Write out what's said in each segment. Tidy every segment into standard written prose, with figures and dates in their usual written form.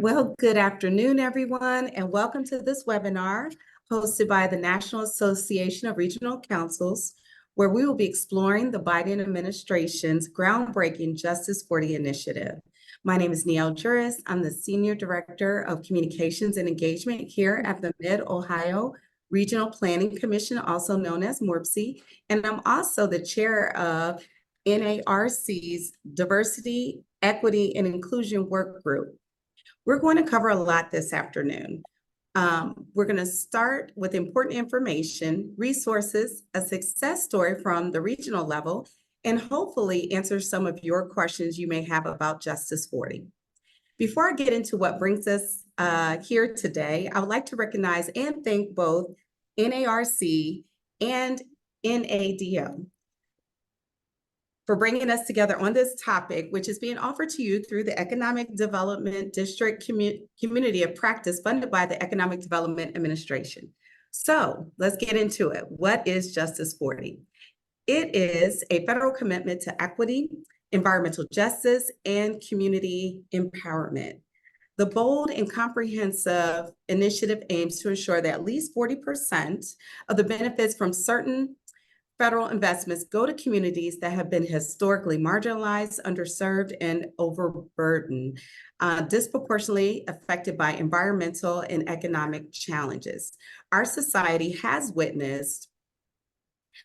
Well, good afternoon, everyone, and welcome to this webinar hosted by the National Association of Regional Councils, where we will be exploring the Biden administration's groundbreaking Justice40 Initiative. My name is Níel, Jurist. I'm the Senior Director of Communications and Engagement here at the Mid-Ohio Regional Planning Commission, also known as MORPC, and I'm also the Chair of NARC's Diversity, Equity, and Inclusion Work Group. We're going to cover a lot this afternoon. We're going to start with important information, resources, a success story from the regional level, and hopefully answer some of your questions you may have about Justice40. Before I get into what brings us here today, I would like to recognize and thank both NARC and NADO for bringing us together on this topic, which is being offered to you through the Economic Development District Community of Practice funded by the Economic Development Administration. So let's get into it. What is Justice40? It is a federal commitment to equity, environmental justice, and community empowerment. The bold and comprehensive initiative aims to ensure that at least 40% of the benefits from certain federal investments go to communities that have been historically marginalized, underserved, and overburdened, disproportionately affected by environmental and economic challenges. Our society has witnessed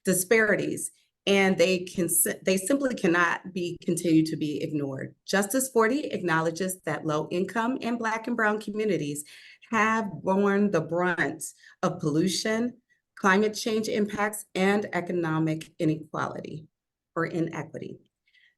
disparities, and they simply cannot continue to be ignored. Justice40 acknowledges that low income and Black and Brown communities have borne the brunt of pollution, climate change impacts, and economic inequality or inequity.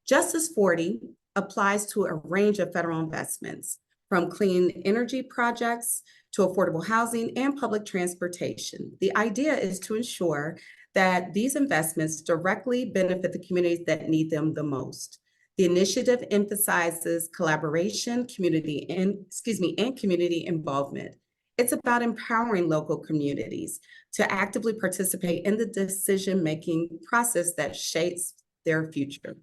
Justice40 applies to a range of federal investments, from clean energy projects to affordable housing and public transportation. The idea is to ensure that these investments directly benefit the communities that need them the most. The initiative emphasizes collaboration, community involvement. It's about empowering local communities to actively participate in the decision-making process that shapes their future.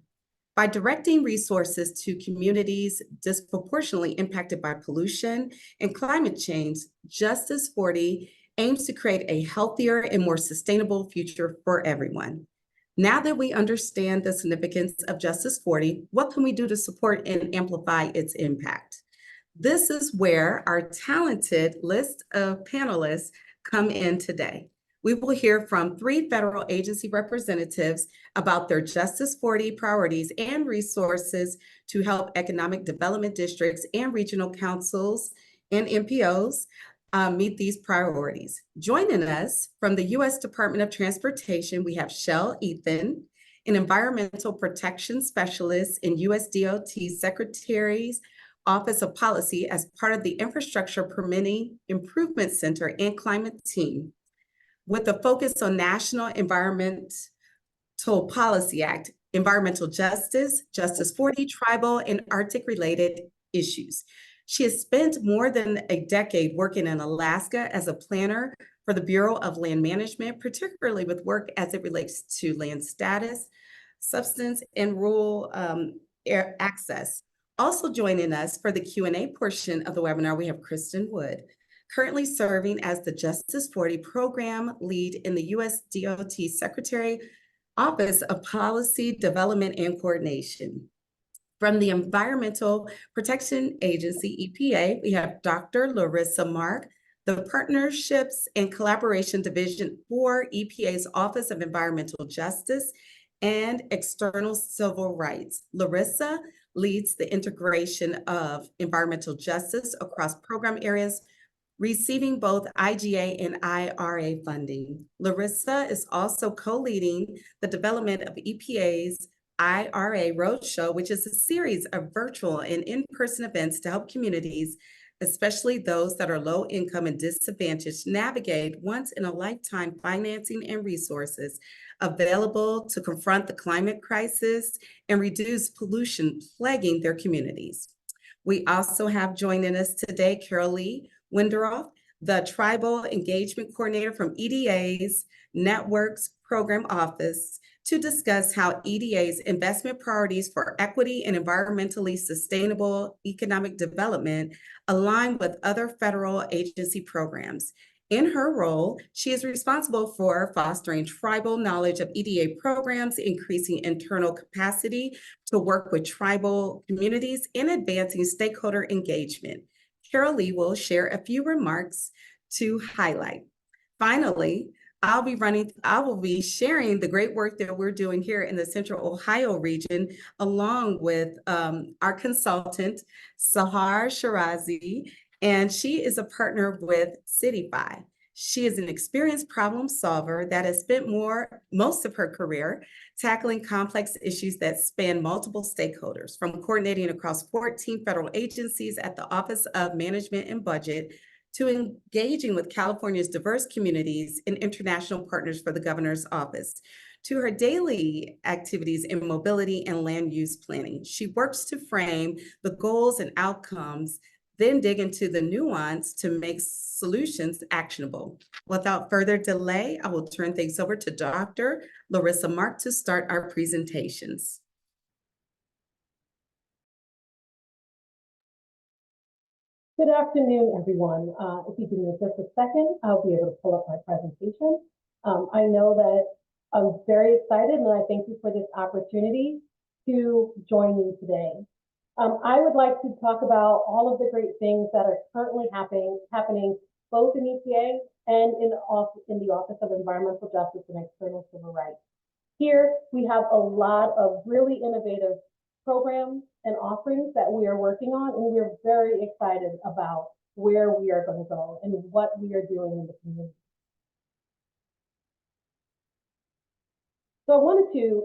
By directing resources to communities disproportionately impacted by pollution and climate change, Justice40 aims to create a healthier and more sustainable future for everyone. Now that we understand the significance of Justice40, what can we do to support and amplify its impact? This is where our talented list of panelists come in today. We will hear from 3 federal agency representatives about their Justice40 priorities and resources to help economic development districts and regional councils and MPOs meet these priorities. Joining us from the U.S. Department of Transportation, we have Chel, Ethun, an environmental protection specialist in USDOT Secretary's Office of Policy as part of the Infrastructure Permitting Improvement Center and Climate Team, with a focus on National Environmental Policy Act, environmental justice, Justice40, tribal, and Arctic-related issues. She has spent more than a decade working in Alaska as a planner for the Bureau of Land Management, particularly with work as it relates to land status, substance, and rural air access. Also joining us for the Q&A portion of the webinar, we have Kristin Wood, currently serving as the Justice40 Program Lead in the USDOT Secretary Office of Policy Development and Coordination. From the Environmental Protection Agency, EPA, we have Dr. Larissa Mark, the Partnerships and Collaboration Division for EPA's Office of Environmental Justice and External Civil Rights. Larissa leads the integration of environmental justice across program areas, receiving both IGA and IRA funding. Larissa is also co-leading the development of EPA's IRA Roadshow, which is a series of virtual and in-person events to help communities, especially those that are low income and disadvantaged, navigate once-in-a-lifetime financing and resources available to confront the climate crisis and reduce pollution plaguing their communities. We also have joining us today, Carol Lee Winderoff, the Tribal Engagement Coordinator from EDA's Networks Program Office, to discuss how EDA's investment priorities for equity and environmentally sustainable economic development align with other federal agency programs. In her role, she is responsible for fostering tribal knowledge of EDA programs, increasing internal capacity to work with tribal communities, and advancing stakeholder engagement. Carol Lee will share a few remarks to highlight. Finally, I will be sharing the great work that we're doing here in the Central Ohio region, along with our consultant, Sahar Shirazi, and she is a partner with Citify. She is an experienced problem solver that has spent most of her career tackling complex issues that span multiple stakeholders, from coordinating across 14 federal agencies at the Office of Management and Budget to engaging with California's diverse communities and international partners for the governor's office, to her daily activities in mobility and land use planning. She works to frame the goals and outcomes, then dig into the nuance to make solutions actionable. Without further delay, I will turn things over to Dr. Larissa Mark to start our presentations. Good afternoon, everyone. If you give me just a second, I'll be able to pull up my presentation. I know that I'm very excited, and I thank you for this opportunity to join you today. I would like to talk about all of the great things that are currently happening both in EPA and in the Office of Environmental Justice and External Civil Rights. Here, we have a lot of really innovative programs and offerings that we are working on, and we're very excited about where we are going to go and what we are doing in the community. So I wanted to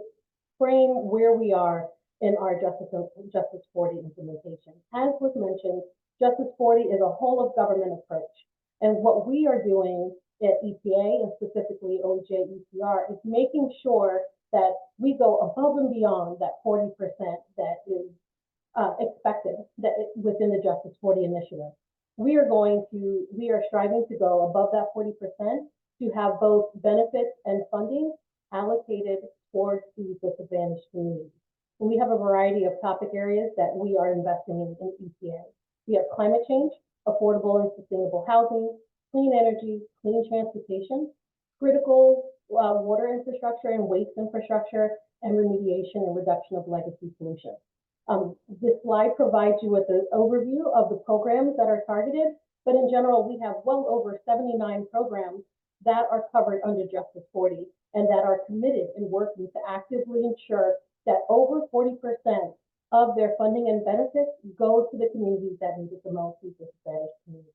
frame where we are in our Justice 40 implementation. As was mentioned, Justice 40 is a whole of government approach. And what we are doing at EPA, and specifically OEJ-ECR, is making sure that we go above and beyond that 40% that is expected within the Justice 40 Initiative. We are striving to go above that 40% to have both benefits and funding allocated towards these disadvantaged communities. And we have a variety of topic areas that we are investing in EPA. We have climate change, affordable and sustainable housing, clean energy, clean transportation, critical water infrastructure and waste infrastructure, and remediation and reduction of legacy pollution. This slide provides you with an overview of the programs that are targeted, but in general, we have well over 79 programs that are covered under Justice 40 and that are committed and working to actively ensure that over 40% of their funding and benefits go to the communities that need it the most, these disadvantaged communities.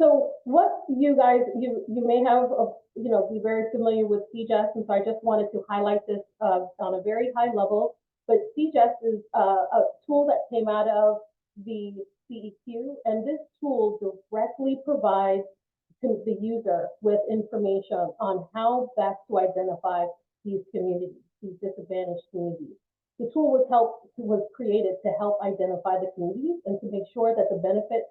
So what you guys, you may have, be very familiar with CJES, and so I just wanted to highlight this on a very high level. But CJES is a tool that came out of the CEQ, and this tool directly provides the user with information on how best to identify these communities, these disadvantaged communities. The tool was created to help identify the communities and to make sure that the benefits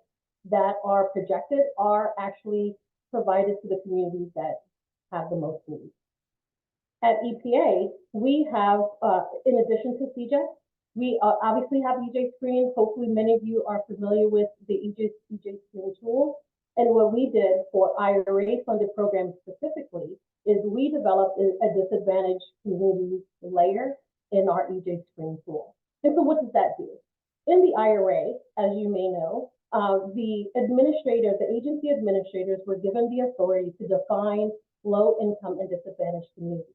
that are projected are actually provided to the communities that have the most need. At EPA, we have, in addition to CJES, we obviously have EJ Screen. Hopefully many of you are familiar with the EJ Screen tool. And what we did for IRA funded programs specifically is we developed a disadvantaged community layer in our EJ Screen tool. And so what does that do? In the IRA, as you may know, the agency administrators were given the authority to define low-income and disadvantaged communities.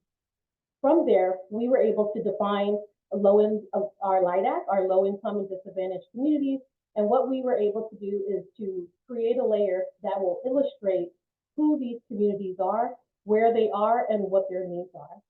From there, we were able to define our LIDAC, our low-income and disadvantaged communities, and what we were able to do is to create a layer that will illustrate who these communities are, where they are, and what their needs are.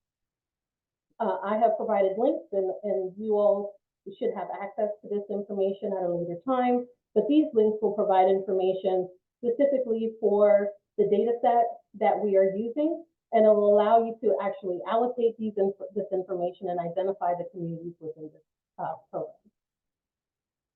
I have provided links, and you all should have access to this information at a later time. But these links will provide information specifically for the data set that we are using, and it will allow you to actually allocate this information and identify the communities within this program.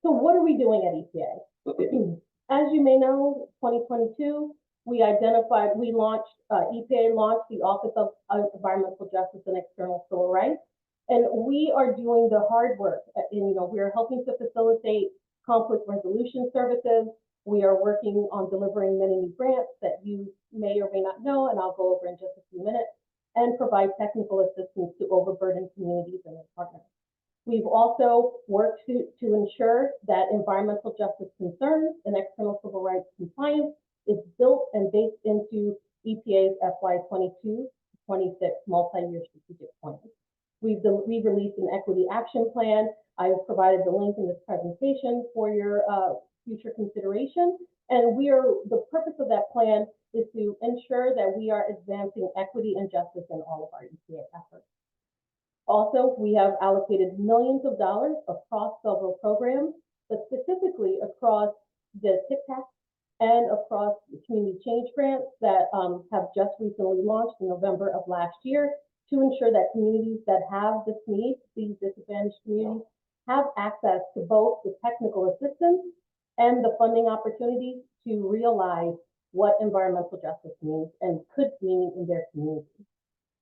So what are we doing at EPA? As you may know, 2022 we launched, EPA launched the Office of Environmental Justice and External Civil Rights. And we are doing the hard work. And, we're helping to facilitate conflict resolution services. We are working on delivering many new grants that you may or may not know, and I'll go over in just a few minutes, and provide technical assistance to overburdened communities and their partners. We've also worked to ensure that environmental justice concerns and external civil rights compliance is built and baked into EPA's FY 22-26 multi-year strategic plan. We've released an equity action plan. I have provided the link in this presentation for your future consideration. And the purpose of that plan is to ensure that we are advancing equity and justice in all of our EPA efforts. Also, we have allocated millions of dollars across several programs, but specifically across the TICTAC and across the community change grants that have just recently launched in November of last year to ensure that communities that have this need, these disadvantaged communities, have access to both the technical assistance and the funding opportunities to realize what environmental justice means and could mean in their community.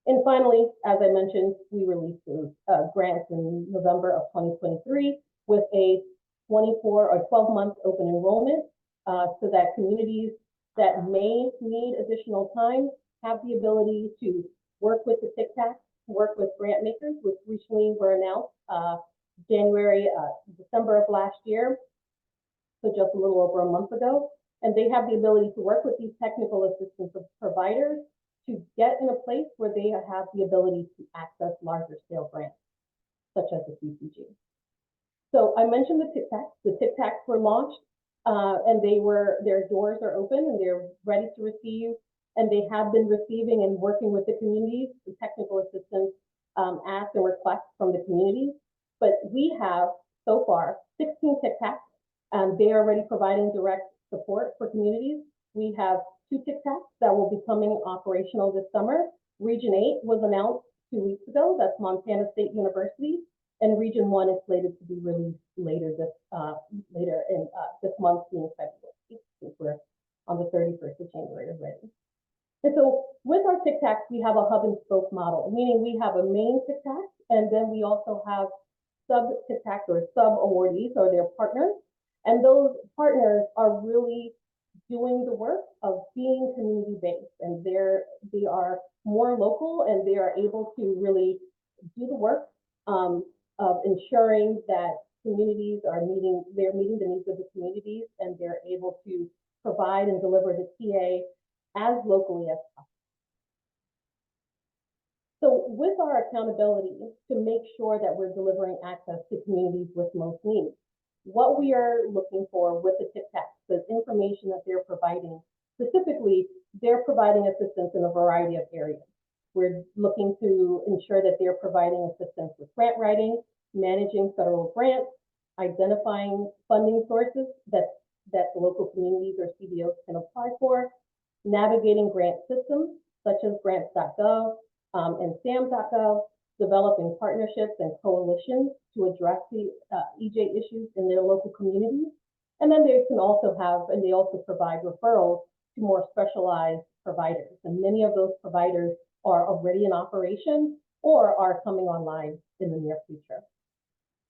And finally, as I mentioned, we released grants in November of 2023 with a 24 or 12-month open enrollment so that communities that may need additional time have the ability to work with the TICTAC, work with grant makers, which recently were announced December of last year, so just a little over a month ago. And they have the ability to work with these technical assistance providers to get in a place where they have the ability to access larger scale grants, such as the CCG. So I mentioned the TICTACs. The TICTACs were launched and their doors are open and they're ready to receive, and they have been receiving and working with the communities, the technical assistance asks and requests from the communities. But we have so far 16 TICTACs, and they are already providing direct support for communities. We have 2 TICTACs that will be coming operational this summer. Region 8 was announced 2 weeks ago. That's Montana State University, and Region 1 is slated to be released later this month, being February, since we're on the 31st of January already. And so with our TICTACs, we have a hub and spoke model, meaning we have a main TICTAC, and then we also have sub-TICTACs or sub-awardees or their partners. And those partners are really doing the work of being community-based, and they are more local, and they are able to really do the work of ensuring that communities meeting the needs of the communities, and they're able to provide and deliver the TA as locally as possible. So with our accountability to make sure that we're delivering access to communities with most needs, what we are looking for with the TICTACs, the information that they're providing, specifically, they're providing assistance in a variety of areas. We're looking to ensure that they're providing assistance with grant writing, managing federal grants, identifying funding sources that the local communities or CBOs can apply for, navigating grant systems such as grants.gov and SAM.gov, developing partnerships and coalitions to address the EJ issues in their local communities. And then they can also they also provide referrals to more specialized providers. And many of those providers are already in operation or are coming online in the near future.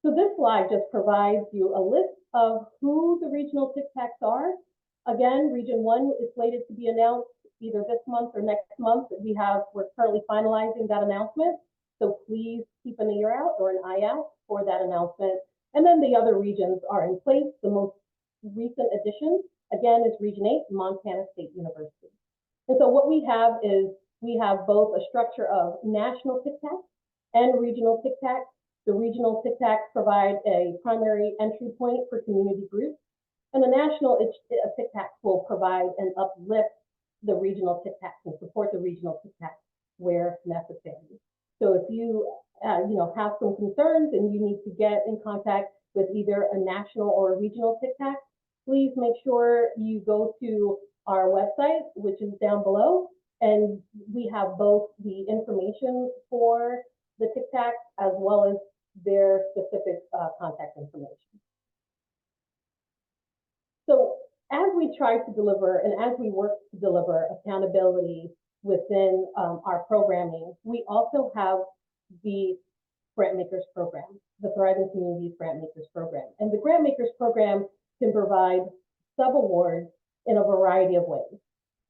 So this slide just provides you a list of who the regional TICTACs are. Again, Region 1 is slated to be announced either this month or next month. We're currently finalizing that announcement. So please keep an ear out or an eye out for that announcement. And then the other regions are in place. The most recent addition, again, is Region 8, Montana State University. And so what we have is we have both a structure of national TICTACs and regional TICTACs. The regional TICTACs provide a primary entry point for community groups, and the national TICTACs will provide and uplift the regional TICTACs and support the regional TICTACs where necessary. So if you have some concerns and you need to get in contact with either a national or a regional TICTAC, please make sure you go to our website, which is down below, and we have both the information for the TICTAC as well as their specific contact information. So as we we try to deliver and as we work to deliver accountability within our programming, we also have the Grant Makers Program, the Thriving Communities Grant Makers Program. And the Grant Makers Program can provide sub-awards in a variety of ways.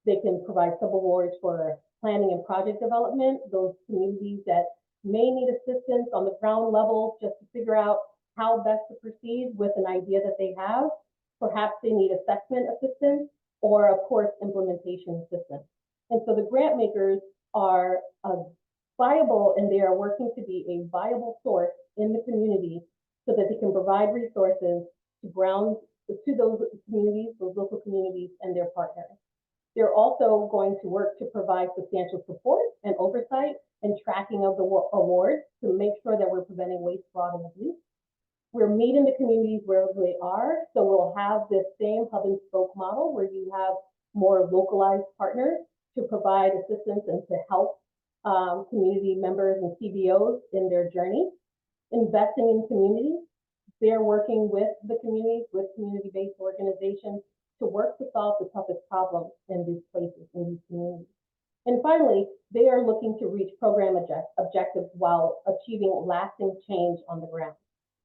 They can provide sub-awards for planning and project development, those communities that may need assistance on the ground level just to figure out how best to proceed with an idea that they have. Perhaps they need assessment assistance or, of course, implementation assistance. And so the grant makers are viable, and they are working to be a viable source in the community so that they can provide resources to those communities, those local communities and their partners. They're also going to work to provide substantial support and oversight and tracking of the awards to make sure that we're preventing waste, fraud, and abuse. We're meeting the communities where they are, so we'll have this same hub and spoke model where you have more localized partners to provide assistance and to help community members and CBOs in their journey. Investing in communities, they're working with the communities, with community-based organizations to work to solve the toughest problems in these places, in these communities. And finally, they are looking to reach program objectives while achieving lasting change on the ground.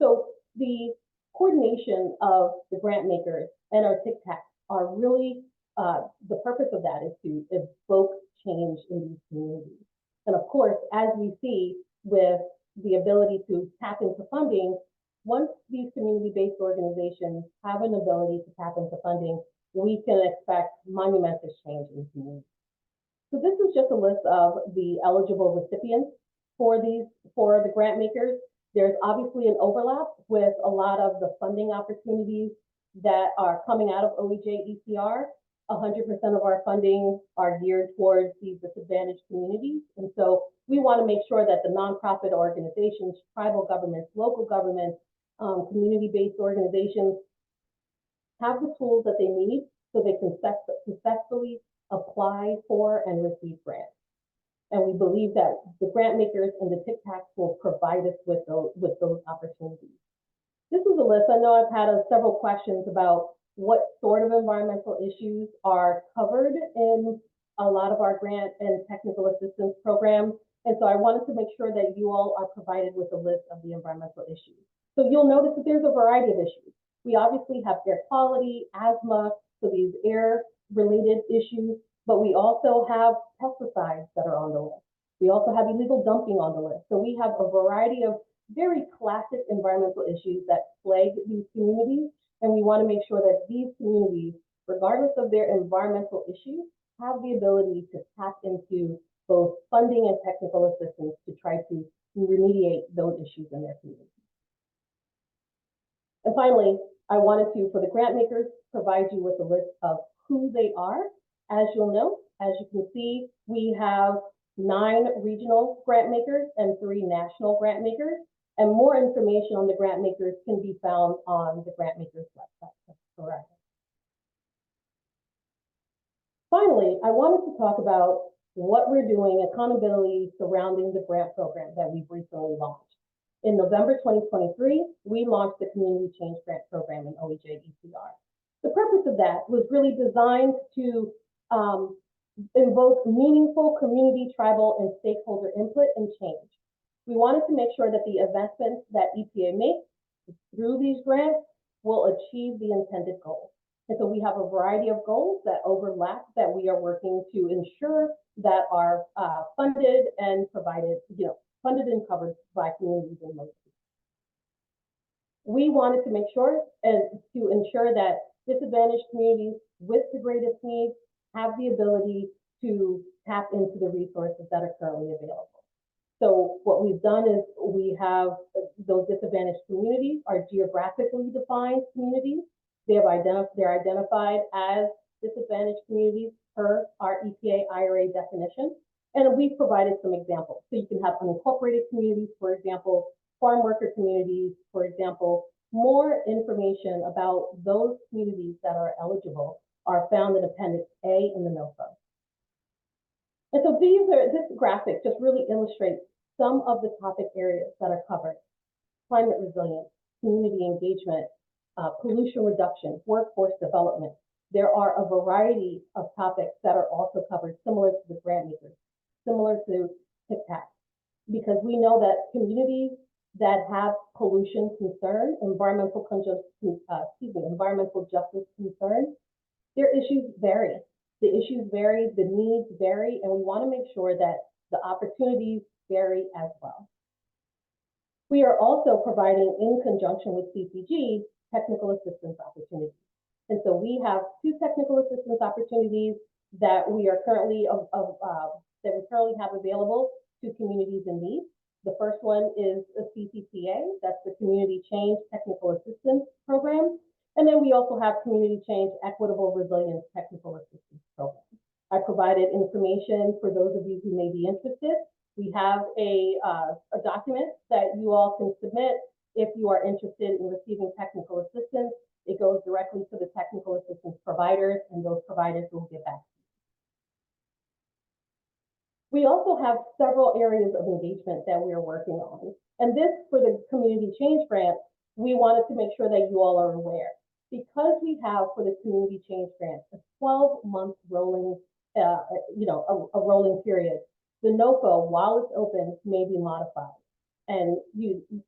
So the coordination of the grant makers and our TIC-TACs are really, the purpose of that is to evoke change in these communities. And of course, as we see with the ability to tap into funding, once these community-based organizations have an ability to tap into funding, we can expect monumental change in the community. So this is just a list of the eligible recipients for the grant makers. There's obviously an overlap with a lot of the funding opportunities that are coming out of OEJ ECR. 100% of our funding are geared towards these disadvantaged communities. And so we want to make sure that the nonprofit organizations, tribal governments, local governments, community-based organizations have the tools that they need so they can successfully apply for and receive grants. And we believe that the grant makers and the TIC-TACs will provide us with those opportunities. This is a list. I know I've had several questions about what sort of environmental issues are covered in a lot of our grant and technical assistance programs. And so I wanted to make sure that you all are provided with a list of the environmental issues. So you'll notice that there's a variety of issues. We obviously have air quality, asthma, so these air-related issues, but we also have pesticides that are on the list. We also have illegal dumping on the list. So we have a variety of very classic environmental issues that plague these communities, and we want to make sure that these communities, regardless of their environmental issues, have the ability to tap into both funding and technical assistance to try to remediate those issues in their community. And finally, I wanted to, for the grant makers, provide you with a list of who they are. As you'll know, as you can see, we have 9 regional grant makers and 3 national grant makers. And more information on the grant makers can be found on the grant makers website. That's correct. Finally, I wanted to talk about what we're doing, accountability surrounding the grant program that we've recently launched. In November 2023, we launched the Community Change Grant Program in OEJ ECR. The purpose of that was really designed to invoke meaningful community, tribal, and stakeholder input and change. We wanted to make sure that the investments that EPA makes through these grants will achieve the intended goals. And so we have a variety of goals that overlap that we are working to ensure that are funded and provided, funded and covered by communities in most cases. We wanted to make sure and to ensure that disadvantaged communities with the greatest needs have the ability to tap into the resources that are currently available. So what we've done is we have those disadvantaged communities are geographically defined communities. They're identified as disadvantaged communities per our EPA IRA definition. And we've provided some examples. So you can have unincorporated communities, for example, farm worker communities, for example. More information about those communities that are eligible are found in Appendix A in the notebook. And so this graphic just really illustrates some of the topic areas that are covered: climate resilience, community engagement, pollution reduction, workforce development, there are a variety of topics that are also covered, similar to the grant makers, similar to TICTAC, because we know that communities that have pollution concern, environmental justice concerns, their issues vary. The issues vary, the needs vary, and we want to make sure that the opportunities vary as well. We are also providing, in conjunction with CCG, technical assistance opportunities. And so we have 2 technical assistance opportunities that we are currently have available to communities in need. The first one is a CCTA, that's the Community Change Technical Assistance Program. And then we also have Community Change Equitable Resilience Technical Assistance Program. I provided information for those of you who may be interested. We have a document that you all can submit if you are interested in receiving technical assistance. It goes directly to the technical assistance providers, and those providers will get back to you. We also have several areas of engagement that we are working on. And this, for the Community Change Grant, we wanted to make sure that you all are aware. Because we have, for the Community Change Grant, a 12-month rolling, a rolling period, the NOFO, while it's open, may be modified. And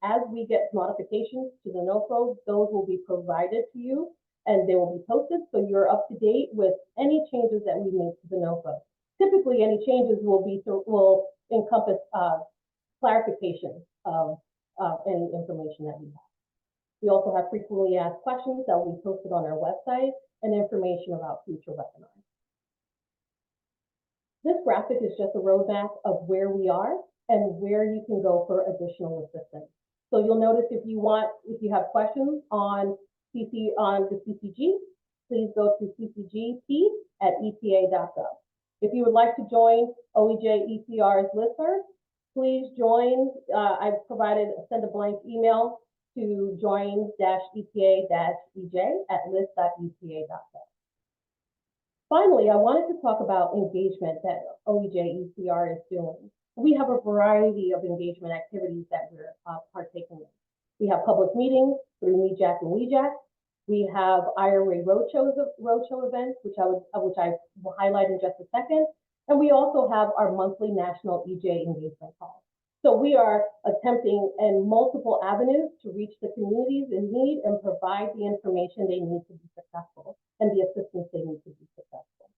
as we get modifications to the NOFO, those will be provided to you and they will be posted, so you're up to date with any changes that we make to the NOFO. Typically, any changes will encompass clarification of any information that we have. We also have frequently asked questions that will be posted on our website and information about future webinars. This graphic is just a roadmap of where we are and where you can go for additional assistance. So you'll notice if you have questions on the CCG, please go to ccgp@epa.gov. If you would like to join OEJ ECR's listserv, please join. I've send a blank email to join-epa-ej@list.epa.gov. Finally, I wanted to talk about engagement that OEJ ECR is doing. We have a variety of engagement activities that we're partaking in. We have public meetings through NEJAC and WEJAC. We have IRA roadshow events, which I will highlight in just a second. And we also have our monthly national EJ engagement call. So we are attempting in multiple avenues to reach the communities in need and provide the information they need to be successful and the assistance they need to be successful.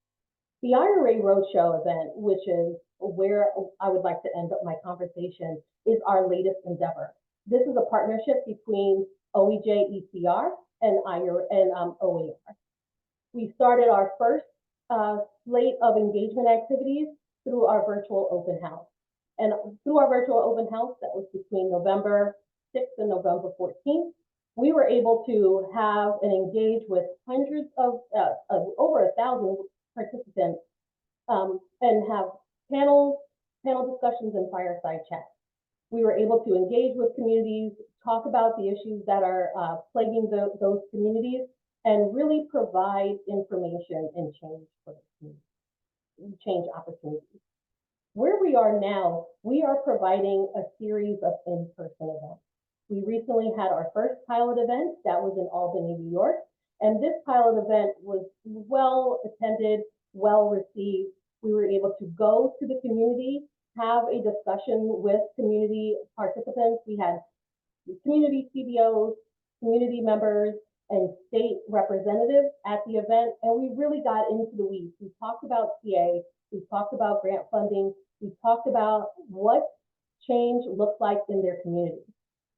The IRA Roadshow event, which is where I would like to end up my conversation, is our latest endeavor. This is a partnership between OEJ ECR and OER. We started our first slate of engagement activities through our virtual open house. And through our virtual open house that was between November 6th and November 14th, we were able to have and engage with hundreds of over 1,000 participants and have panel discussions and fireside chats. We were able to engage with communities, talk about the issues that are plaguing those communities, and really provide information and change for the community, change opportunities. Where we are now, we are providing a series of in-person events. We recently had our first pilot event that was in Albany, New York, and this pilot event was well attended, well received. We were able to go to the community, have a discussion with community participants. We had community CBOs, community members, and state representatives at the event, and we really got into the weeds. We talked about TA, we talked about grant funding, we talked about what change looks like in their community.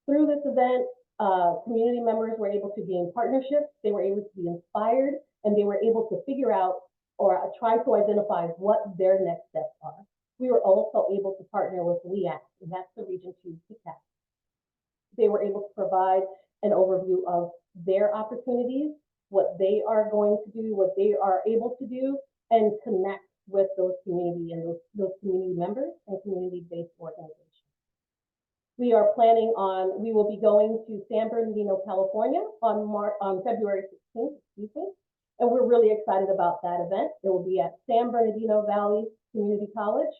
Through this event, community members were able to be in partnerships, they were able to be inspired, and they were able to figure out or try to identify what their next steps are. We were also able to partner with WEAC, and that's the Region 2 TICTAC. They were able to provide an overview of their opportunities, what they are going to do, what they are able to do, and connect with those community and those community members and community-based organizations. We are planning on, we will be going to San Bernardino, California on February 16th, and we're really excited about that event. It will be at San Bernardino Valley Community College.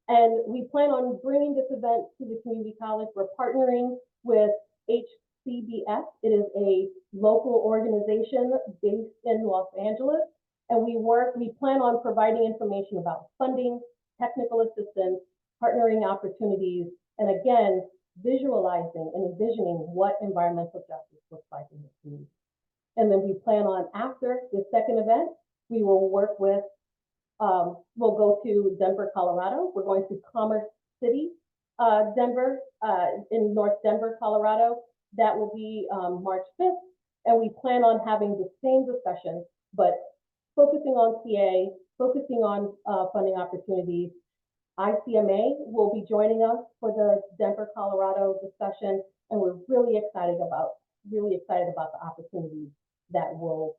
And we plan on bringing this event to the community college. We're partnering with HCBS. It is a local organization based in Los Angeles And we plan on providing information about funding, technical assistance, partnering opportunities, and again, visualizing and envisioning what environmental justice looks like in the community. And then we plan on, after the second event, we will work with, we'll go to Denver, Colorado. We're going to Commerce City, Denver, in North Denver, Colorado. That will be March 5th. And we plan on having the same discussion, but focusing on CA, focusing on funding opportunities. ICMA will be joining us for the Denver, Colorado discussion, and we're really excited about the opportunities that will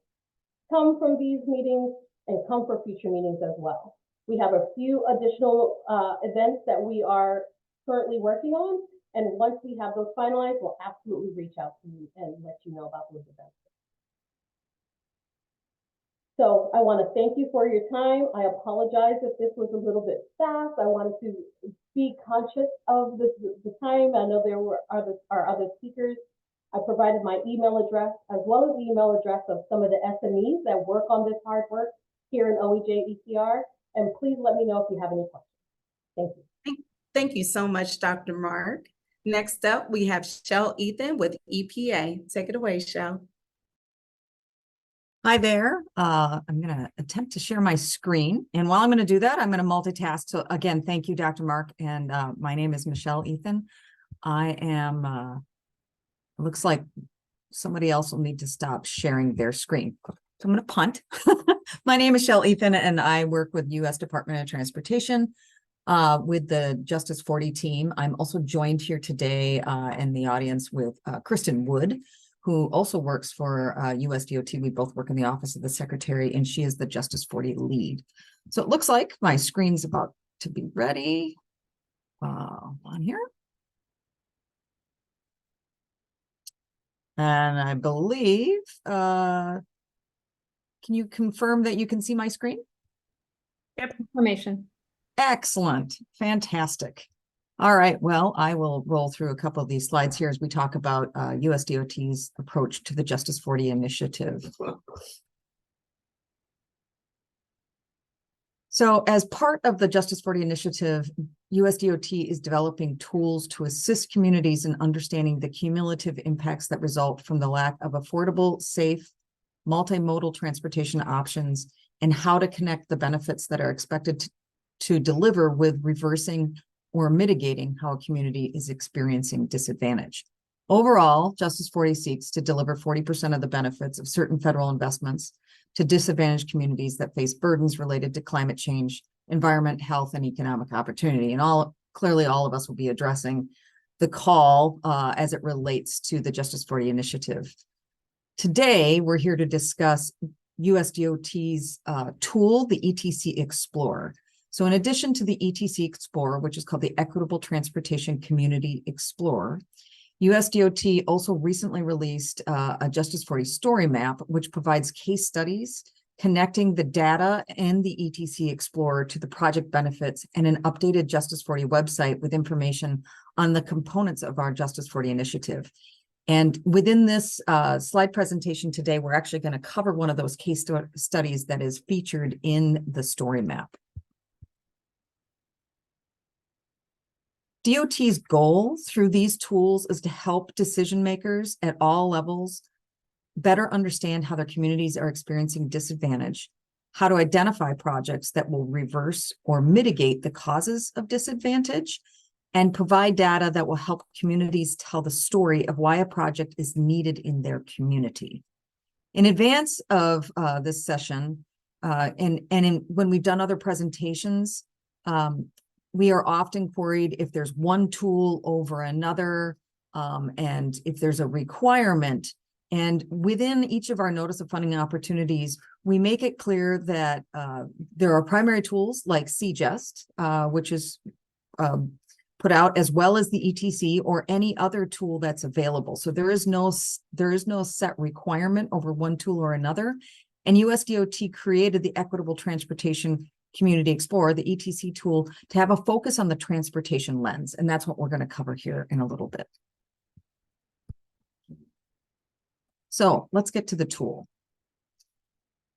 come from these meetings and come for future meetings as well. We have a few additional events that we are currently working on, and once we have those finalized, we'll absolutely reach out to you and let you know about those events. So I want to thank you for your time. I apologize if this was a little bit fast. I wanted to be conscious of the time. I know there were other speakers. I provided my email address as well as the email address of some of the SMEs that work on this hard work here in OEJ ECR. And please let me know if you have any questions. Thank you. Thank you so much, Dr. Mark. Next up, we have Chel Ethun with EPA. Take it away, Chel. Hi there. I'm going to attempt to share my screen. And while I'm going to do that, I'm going to multitask. So again, thank you, Dr. Mark. And my name is Chel Ethun. I am, looks like somebody else will need to stop sharing their screen. So I'm going to punt. My name is Chel Ethun, and I work with U.S. Department of Transportation with the Justice40 team. I'm also joined here today in the audience with Kristin Wood, who also works for USDOT. We both work in the Office of the Secretary, and she is the Justice40 lead. So it looks like my screen's about to be ready. On here. And I believe, can you confirm that you can see my screen? Yep, information. Excellent, fantastic. All right, well, I will roll through a couple of these slides here as we talk about USDOT's approach to the Justice40 Initiative. So as part of the Justice40 Initiative, USDOT is developing tools to assist communities in understanding the cumulative impacts that result from the lack of affordable, safe, multimodal transportation options, and how to connect the benefits that are expected to deliver with reversing or mitigating how a community is experiencing disadvantage. Overall, Justice40 seeks to deliver 40% of the benefits of certain federal investments to disadvantaged communities that face burdens related to climate change, environment, health, and economic opportunity. And clearly all of us will be addressing the call as it relates to the Justice40 Initiative. Today, we're here to discuss USDOT's tool, the ETC Explorer. So in addition to the ETC Explorer, which is called the Equitable Transportation Community Explorer, USDOT also recently released a Justice40 story map, which provides case studies connecting the data and the ETC Explorer to the project benefits, and an updated Justice40 website with information on the components of our Justice40 initiative. And within this slide presentation today, we're actually going to cover one of those case studies that is featured in the story map. DOT's goal through these tools is to help decision makers at all levels better understand how their communities are experiencing disadvantage, how to identify projects that will reverse or mitigate the causes of disadvantage, and provide data that will help communities tell the story of why a project is needed in their community. In advance of this session, when we've done other presentations, we are often queried if there's one tool over another, and if there's a requirement. And within each of our notice of funding opportunities, we make it clear that there are primary tools like CJust, which is put out, as well as the ETC or any other tool that's available. So there is no set requirement over one tool or another. And USDOT created the Equitable Transportation Community Explorer, the ETC tool, to have a focus on the transportation lens. And that's what we're going to cover here in a little bit. So let's get to the tool.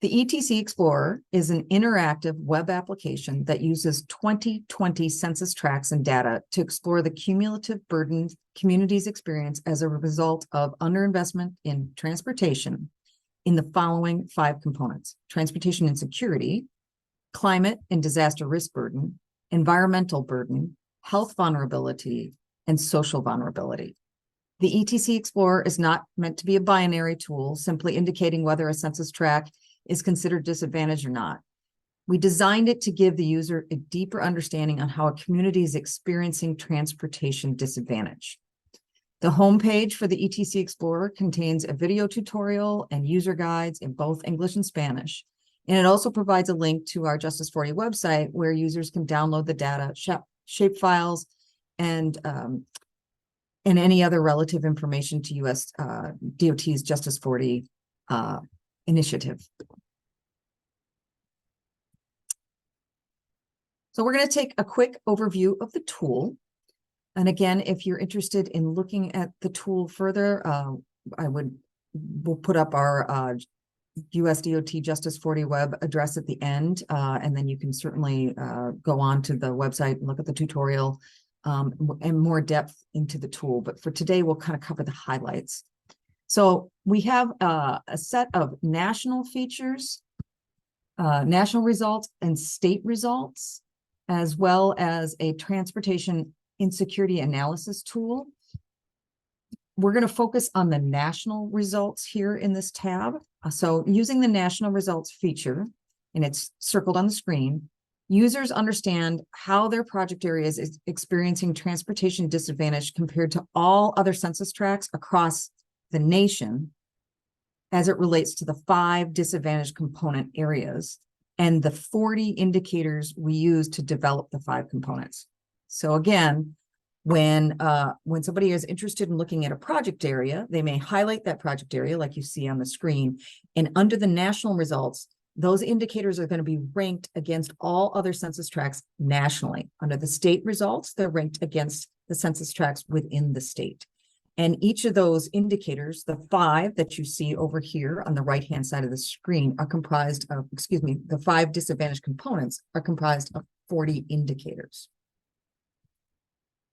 The ETC Explorer is an interactive web application that uses 2020 census tracts and data to explore the cumulative burdens communities experience as a result of underinvestment in transportation in the following 5 components: transportation insecurity, climate and disaster risk burden, environmental burden, health vulnerability, and social vulnerability. The ETC Explorer is not meant to be a binary tool, simply indicating whether a census tract is considered disadvantaged or not. We designed it to give the user a deeper understanding on how a community is experiencing transportation disadvantage. The homepage for the ETC Explorer contains a video tutorial and user guides in both English and Spanish. And it also provides a link to our Justice40 website where users can download the data, shape files, and any other relative information to US DOT's Justice40 initiative. So we're going to take a quick overview of the tool. And again, if you're interested in looking at the tool further, we'll put up our US DOT Justice40 web address at the end, and then you can certainly go on to the website and look at the tutorial and more depth into the tool. But for today, we'll kind of cover the highlights. So we have a set of national features, national results and state results, as well as a transportation insecurity analysis tool. We're going to focus on the national results here in this tab. So using the national results feature, and it's circled on the screen, users understand how their project area is experiencing transportation disadvantage compared to all other census tracts across the nation as it relates to the 5 disadvantaged component areas and the 40 indicators we use to develop the 5 components. So again, when somebody is interested in looking at a project area, they may highlight that project area like you see on the screen. And under the national results, those indicators are going to be ranked against all other census tracts nationally. Under the state results, they're ranked against the census tracts within the state. And each of those indicators, the 5 that you see over here on the right-hand side of the screen, are comprised of, the 5 disadvantaged components are comprised of 40 indicators.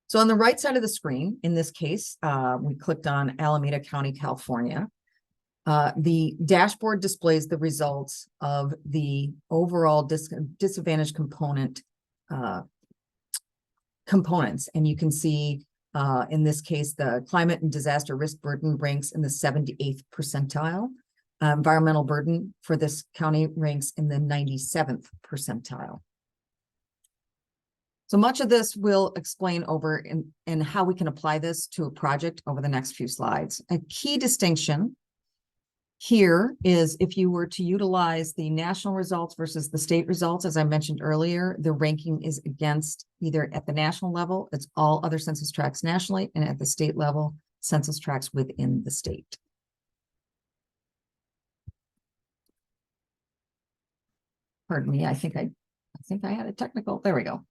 So on the right side of the screen, in this case, we clicked on Alameda County, California. The dashboard displays the results of the overall disadvantaged components. And you can see, in this case, the climate and disaster risk burden ranks in the 78th percentile. Environmental burden for this county ranks in the 97th percentile. So much of this we'll explain over in how we can apply this to a project over the next few slides. A key distinction here is if you were to utilize the national results versus the state results, as I mentioned earlier, the ranking is against either at the national level, it's all other census tracts nationally, and at the state level, census tracts within the state. Pardon me, I think I had a technical, there we go.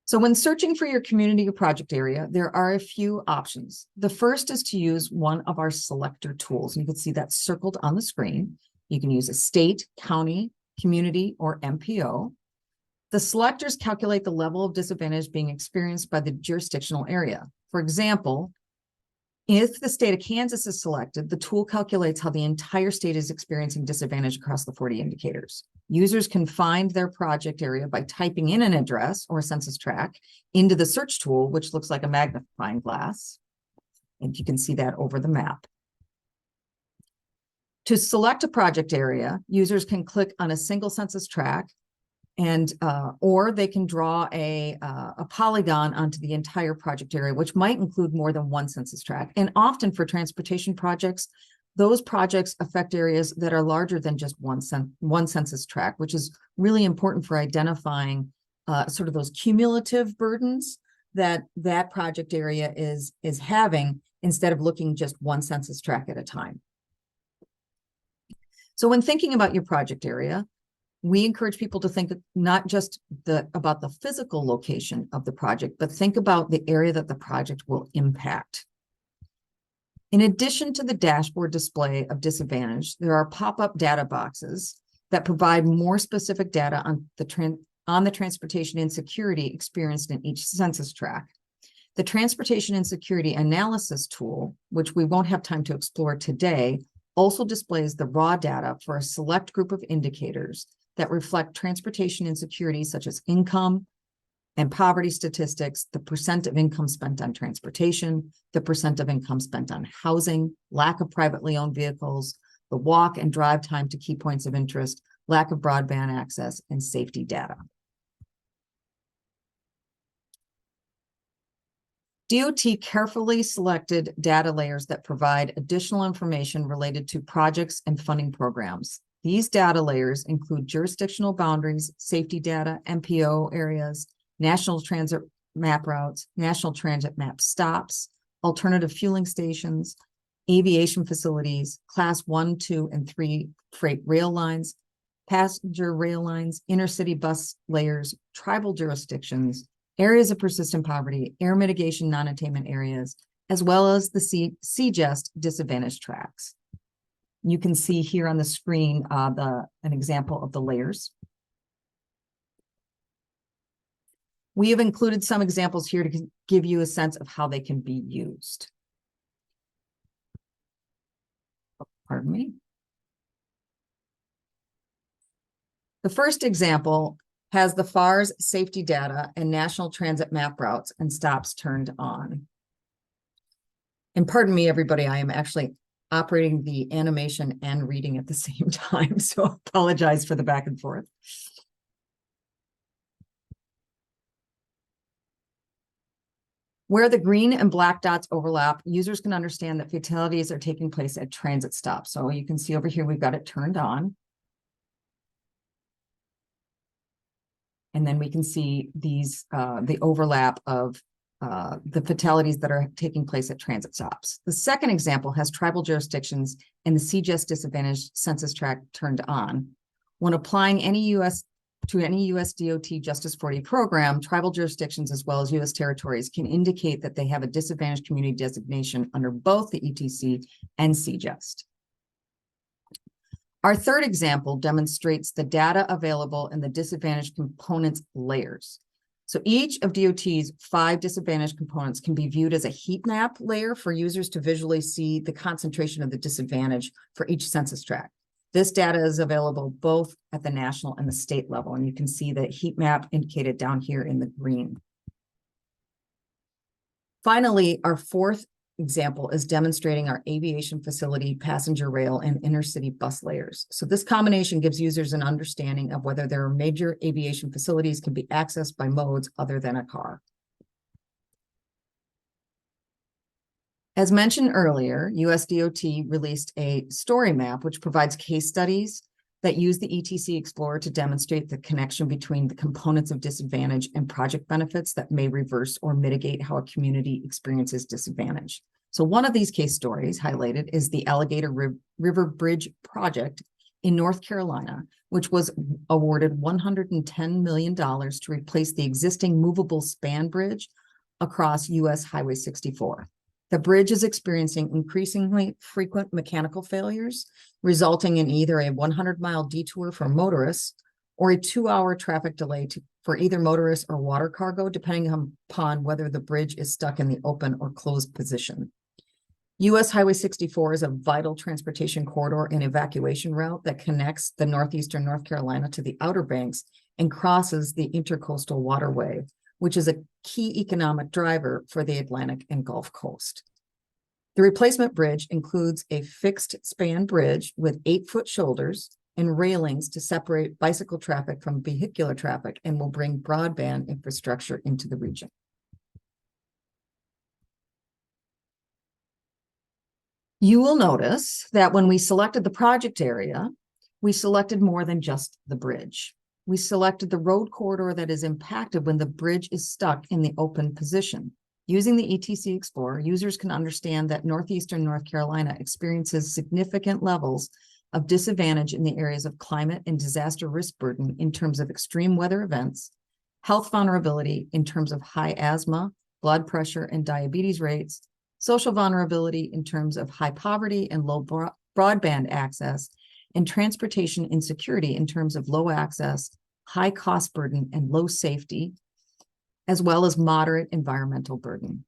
So when searching for your community or project area, there are a few options. The first is to use one of our selector tools. You can see that circled on the screen. You can use a state, county, community, or MPO. The selectors calculate the level of disadvantage being experienced by the jurisdictional area. For example, if the state of Kansas is selected, the tool calculates how the entire state is experiencing disadvantage across the 40 indicators. Users can find their project area by typing in an address or a census tract into the search tool, which looks like a magnifying glass. And you can see that over the map. To select a project area, users can click on a single census tract and or they can draw a polygon onto the entire project area, which might include more than one census tract. And often for transportation projects, those projects affect areas that are larger than just one census tract, which is really important for identifying sort of those cumulative burdens that that project area is having instead of looking just one census tract at a time. So when thinking about your project area, we encourage people to think not just about the physical location of the project, but think about the area that the project will impact. In addition to the dashboard display of disadvantage, there are pop-up data boxes that provide more specific data on the transportation insecurity experienced in each census tract. The Transportation Insecurity Analysis tool, which we won't have time to explore today, also displays the raw data for a select group of indicators that reflect transportation insecurity, such as income and poverty statistics, the percent of income spent on transportation, the percent of income spent on housing, lack of privately owned vehicles, the walk and drive time to key points of interest, lack of broadband access, and safety data. DOT carefully selected data layers that provide additional information related to projects and funding programs. These data layers include jurisdictional boundaries, safety data, MPO areas, national transit map routes, national transit map stops, alternative fueling stations, aviation facilities, class 1, 2, and 3 freight rail lines, passenger rail lines, intercity bus layers, tribal jurisdictions, areas of persistent poverty, air mitigation non-attainment areas, as well as the CGEST disadvantaged tracts. You can see here on the screen an example of the layers. We have included some examples here to give you a sense of how they can be used. Pardon me. The first example has the FAR's safety data and national transit map routes and stops turned on. And pardon me, everybody, I am actually operating the animation and reading at the same time, so I apologize for the back and forth. Where the green and black dots overlap, users can understand that fatalities are taking place at transit stops. So you can see over here, we've got it turned on. And then we can see these, the overlap of the fatalities that are taking place at transit stops. The second example has tribal jurisdictions and the CGEST disadvantaged census tract turned on. When applying any US DOT Justice 40 program, tribal jurisdictions as well as US territories can indicate that they have a disadvantaged community designation under both the ETC and CGEST. Our third example demonstrates the data available in the disadvantaged components layers. So each of DOT's 5 disadvantaged components can be viewed as a heat map layer for users to visually see the concentration of the disadvantage for each census tract. This data is available both at the national and the state level, and you can see the heat map indicated down here in the green. Finally, our fourth example is demonstrating our aviation facility, passenger rail, and intercity bus layers. So this combination gives users an understanding of whether there are major aviation facilities can be accessed by modes other than a car. As mentioned earlier, US DOT released a story map, which provides case studies that use the ETC Explorer to demonstrate the connection between the components of disadvantage and project benefits that may reverse or mitigate how a community experiences disadvantage. So one of these case stories highlighted is the Alligator River Bridge project in North Carolina, which was awarded $110 million to replace the existing movable span bridge across US Highway 64. The bridge is experiencing increasingly frequent mechanical failures, resulting in either a 100-mile detour for motorists or a 2-hour traffic delay for either motorists or water cargo, depending upon whether the bridge is stuck in the open or closed position. US Highway 64 is a vital transportation corridor and evacuation route that connects the northeastern North Carolina to the Outer Banks and crosses the Intercoastal Waterway, which is a key economic driver for the Atlantic and Gulf Coast. The replacement bridge includes a fixed span bridge with 8-foot shoulders and railings to separate bicycle traffic from vehicular traffic and will bring broadband infrastructure into the region. You will notice that when we selected the project area, we selected more than just the bridge. We selected the road corridor that is impacted when the bridge is stuck in the open position. Using the ETC Explorer, users can understand that northeastern North Carolina experiences significant levels of disadvantage in the areas of climate and disaster risk burden in terms of extreme weather events, health vulnerability in terms of high asthma, blood pressure, and diabetes rates, social vulnerability in terms of high poverty and low broadband access, and transportation insecurity in terms of low access, high cost burden, and low safety, as well as moderate environmental burden.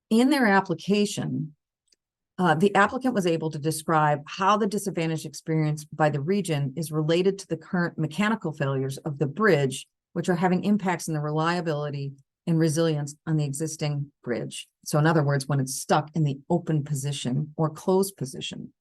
In their application, the applicant was able to describe how the disadvantage experienced by the region is related to the current mechanical failures of the bridge, which are having impacts in the reliability and resilience on the existing bridge. So in other words, when it's stuck in the open position or closed position.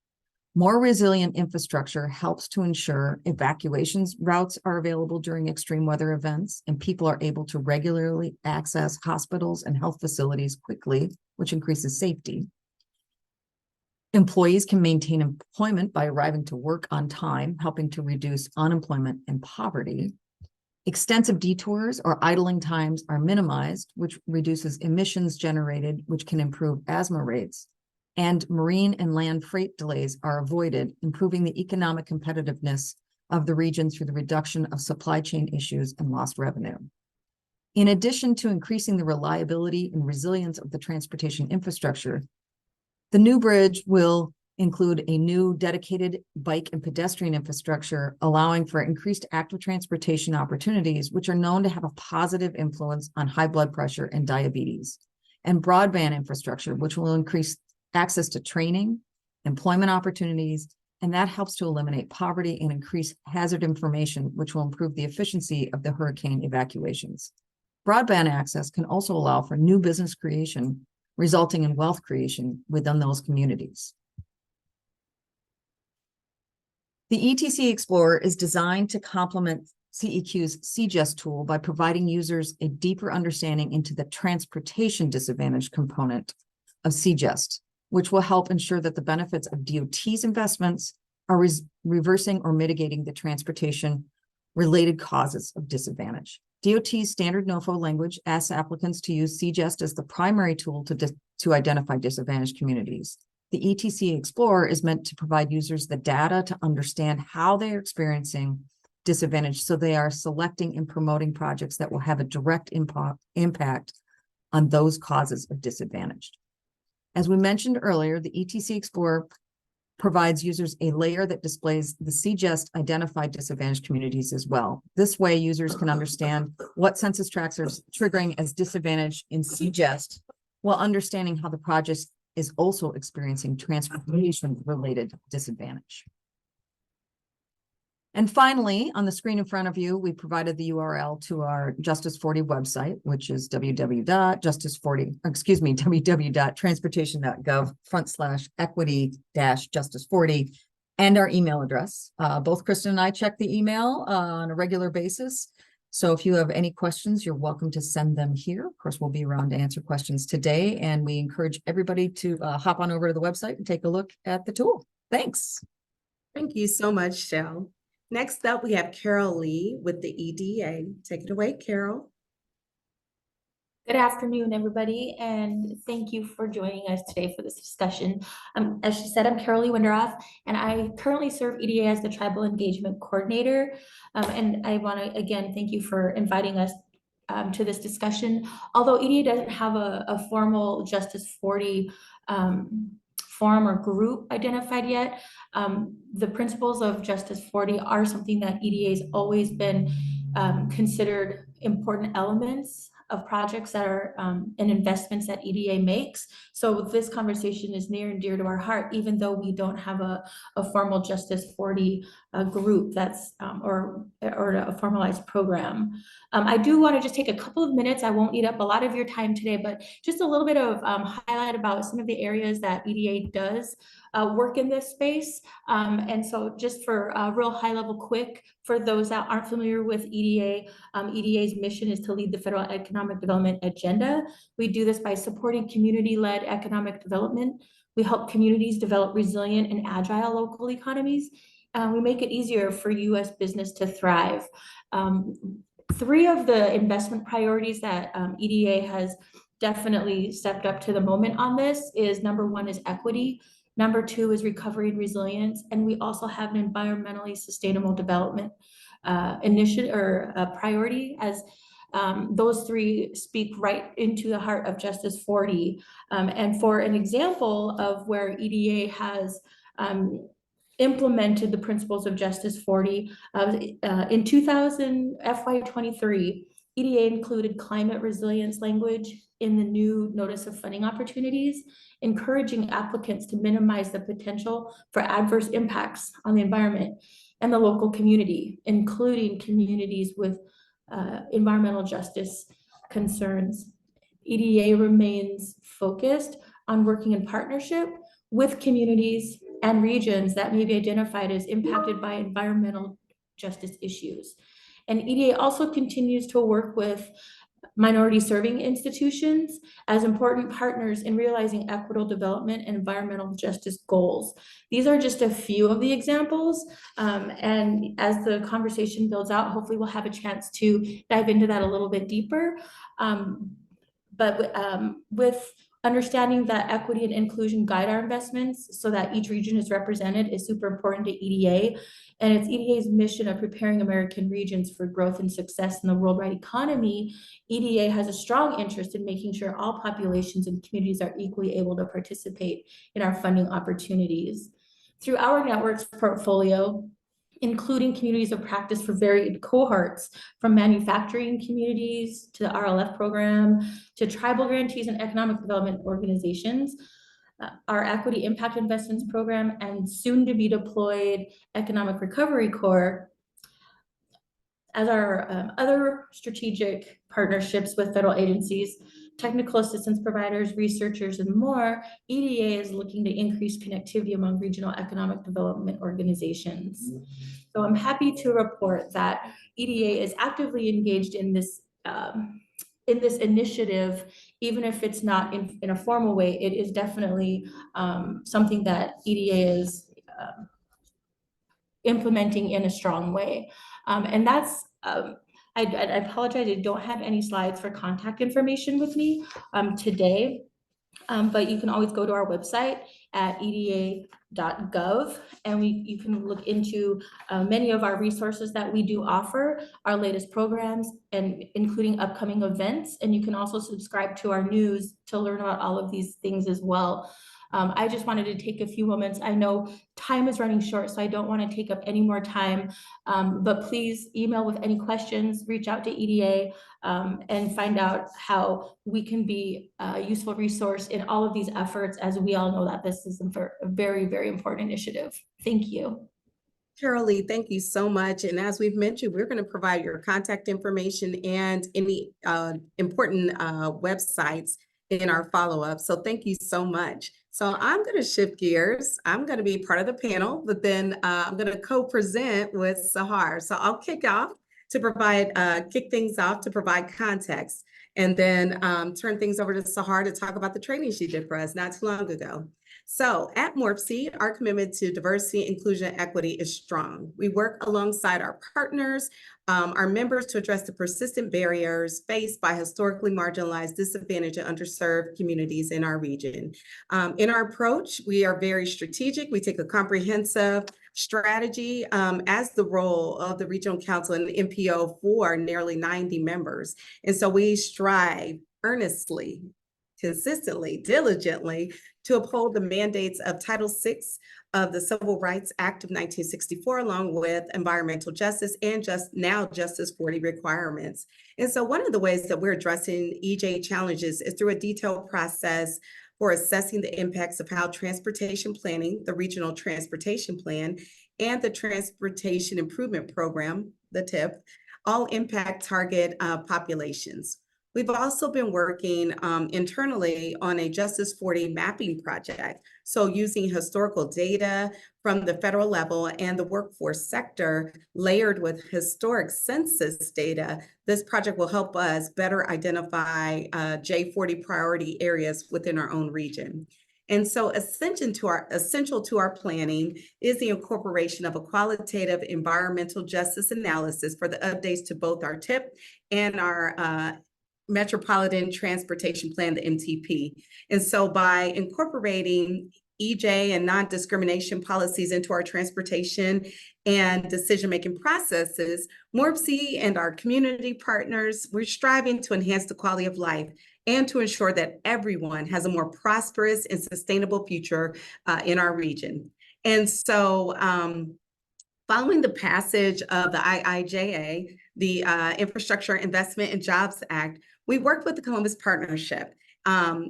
More resilient infrastructure helps to ensure evacuations routes are available during extreme weather events, and people are able to regularly access hospitals and health facilities quickly, which increases safety. Employees can maintain employment by arriving to work on time, helping to reduce unemployment and poverty. Extensive detours or idling times are minimized, which reduces emissions generated, which can improve asthma rates. And marine and land freight delays are avoided, improving the economic competitiveness of the region through the reduction of supply chain issues and lost revenue. In addition to increasing the reliability and resilience of the transportation infrastructure, the new bridge will include a new dedicated bike and pedestrian infrastructure, allowing for increased active transportation opportunities, which are known to have a positive influence on high blood pressure and diabetes, and broadband infrastructure, which will increase access to training, employment opportunities, and that helps to eliminate poverty and increase hazard information, which will improve the efficiency of the hurricane evacuations. Broadband access can also allow for new business creation, resulting in wealth creation within those communities. The ETC Explorer is designed to complement CEQ's CGEST tool by providing users a deeper understanding into the transportation disadvantage component of CGEST, which will help ensure that the benefits of DOT's investments are reversing or mitigating the transportation-related causes of disadvantage. DOT's standard NOFO language asks applicants to use CGEST as the primary tool to identify disadvantaged communities. The ETC Explorer is meant to provide users the data to understand how they are experiencing disadvantage, so they are selecting and promoting projects that will have a direct impact on those causes of disadvantage. As we mentioned earlier, the ETC Explorer provides users a layer that displays the CGEST identified disadvantaged communities as well. This way, users can understand what census tracts are triggering as disadvantage in CGEST, while understanding how the project is also experiencing transportation-related disadvantage. And finally, on the screen in front of you, we provided the URL to our Justice40 website, which is www.justice40.gov/equity-justice40, and our email address. Both Kristin and I check the email on a regular basis. So if you have any questions, you're welcome to send them here. Of course, we'll be around to answer questions today, and we encourage everybody to hop on over to the website and take a look at the tool. Thanks. Thank you so much, Chel. Next up, we have Carol Lee with the EDA. Take it away, Carol. Good afternoon, everybody, and thank you for joining us today for this discussion. As she said, I'm Carol Lee Winderoth, and I currently serve EDA as the Tribal Engagement Coordinator. And I want to, again, thank you for inviting us to this discussion. Although EDA doesn't have a formal Justice40 forum or group identified yet, the principles of Justice40 are something that EDA has always been considered important elements of projects that are and investments that EDA makes. So this conversation is near and dear to our heart, even though we don't have a formal Justice40 group that's or a formalized program. I do want to just take a couple of minutes. I won't eat up a lot of your time today, but just a little bit of highlight about some of the areas that EDA does work in this space. And so just for a real high level quick, for those that aren't familiar with EDA, EDA's mission is to lead the federal economic development agenda. We do this by supporting community-led economic development. We help communities develop resilient and agile local economies. We make it easier for U.S. business to thrive. Three of the investment priorities that EDA has definitely stepped up to the moment on this is number one is equity. Number two is recovery and resilience. And we also have an environmentally sustainable development initiative or priority. As Those three speak right into the heart of Justice 40. And for an example of where EDA has implemented the principles of Justice 40, in 2000 FY23, EDA included climate resilience language in the new Notice of Funding Opportunities, encouraging applicants to minimize the potential for adverse impacts on the environment and the local community, including communities with environmental justice concerns. EDA remains focused on working in partnership with communities and regions that may be identified as impacted by environmental justice issues. And EDA also continues to work with minority serving institutions as important partners in realizing equitable development and environmental justice goals. These are just a few of the examples. And as the conversation builds out, hopefully we'll have a chance to dive into that a little bit deeper. With understanding that equity and inclusion guide our investments so that each region is represented is super important to EDA. And it's EDA's mission of preparing American regions for growth and success in the worldwide economy. EDA has a strong interest in making sure all populations and communities are equally able to participate in our funding opportunities. Through our networks portfolio, including communities of practice for varied cohorts, from manufacturing communities to the RLF program, to tribal grantees and economic development organizations, our Equity Impact Investments Program, and soon to be deployed Economic Recovery Corps, as our other strategic partnerships with federal agencies, technical assistance providers, researchers, and more, EDA is looking to increase connectivity among regional economic development organizations. So I'm happy to report that EDA is actively engaged in this initiative, even if it's not in a formal way. It is definitely something that EDA is implementing in a strong way. And that's, I apologize, I don't have any slides for contact information with me today, but you can always go to our website at eda.gov, and you can look into many of our resources that we do offer, our latest programs, and including upcoming events. And you can also subscribe to our news to learn about all of these things as well. I just wanted to take a few moments. I know time is running short, so I don't want to take up any more time, but please email with any questions, reach out to EDA, and find out how we can be a useful resource in all of these efforts, as we all know that this is a very, very important initiative. Thank you. Carolee, thank you so much. And as we've mentioned, we're going to provide your contact information and any important websites in our follow-up. So thank you so much. So I'm going to shift gears. I'm going to be part of the panel, but then I'm going to co-present with Sahar. So I'll kick things off to provide context, and then turn things over to Sahar to talk about the training she did for us not too long ago. So at Morpsey, our commitment to diversity, inclusion, and equity is strong. We work alongside our partners, our members, to address the persistent barriers faced by historically marginalized, disadvantaged, and underserved communities in our region. In our approach, we are very strategic. We take a comprehensive strategy as the role of the Regional Council and the MPO for nearly 90 members. And so we strive earnestly, consistently, diligently to uphold the mandates of Title VI of the Civil Rights Act of 1964, along with environmental justice and Justice 40 requirements. And so one of the ways that we're addressing EJ challenges is through a detailed process for assessing the impacts of how transportation planning, the Regional Transportation Plan, and the Transportation Improvement Program, the TIP, all impact target populations. We've also been working internally on a Justice 40 mapping project. So using historical data from the federal level and the workforce sector layered with historic census data, this project will help us better identify J40 priority areas within our own region. And so essential to our planning is the incorporation of a qualitative environmental justice analysis for the updates to both our TIP and our Metropolitan Transportation Plan, the MTP. And so by incorporating EJ and non-discrimination policies into our transportation and decision-making processes, MORPC and our community partners, we're striving to enhance the quality of life and to ensure that everyone has a more prosperous and sustainable future in our region. And so following the passage of the IIJA, the Infrastructure Investment and Jobs Act, we worked with the Columbus Partnership,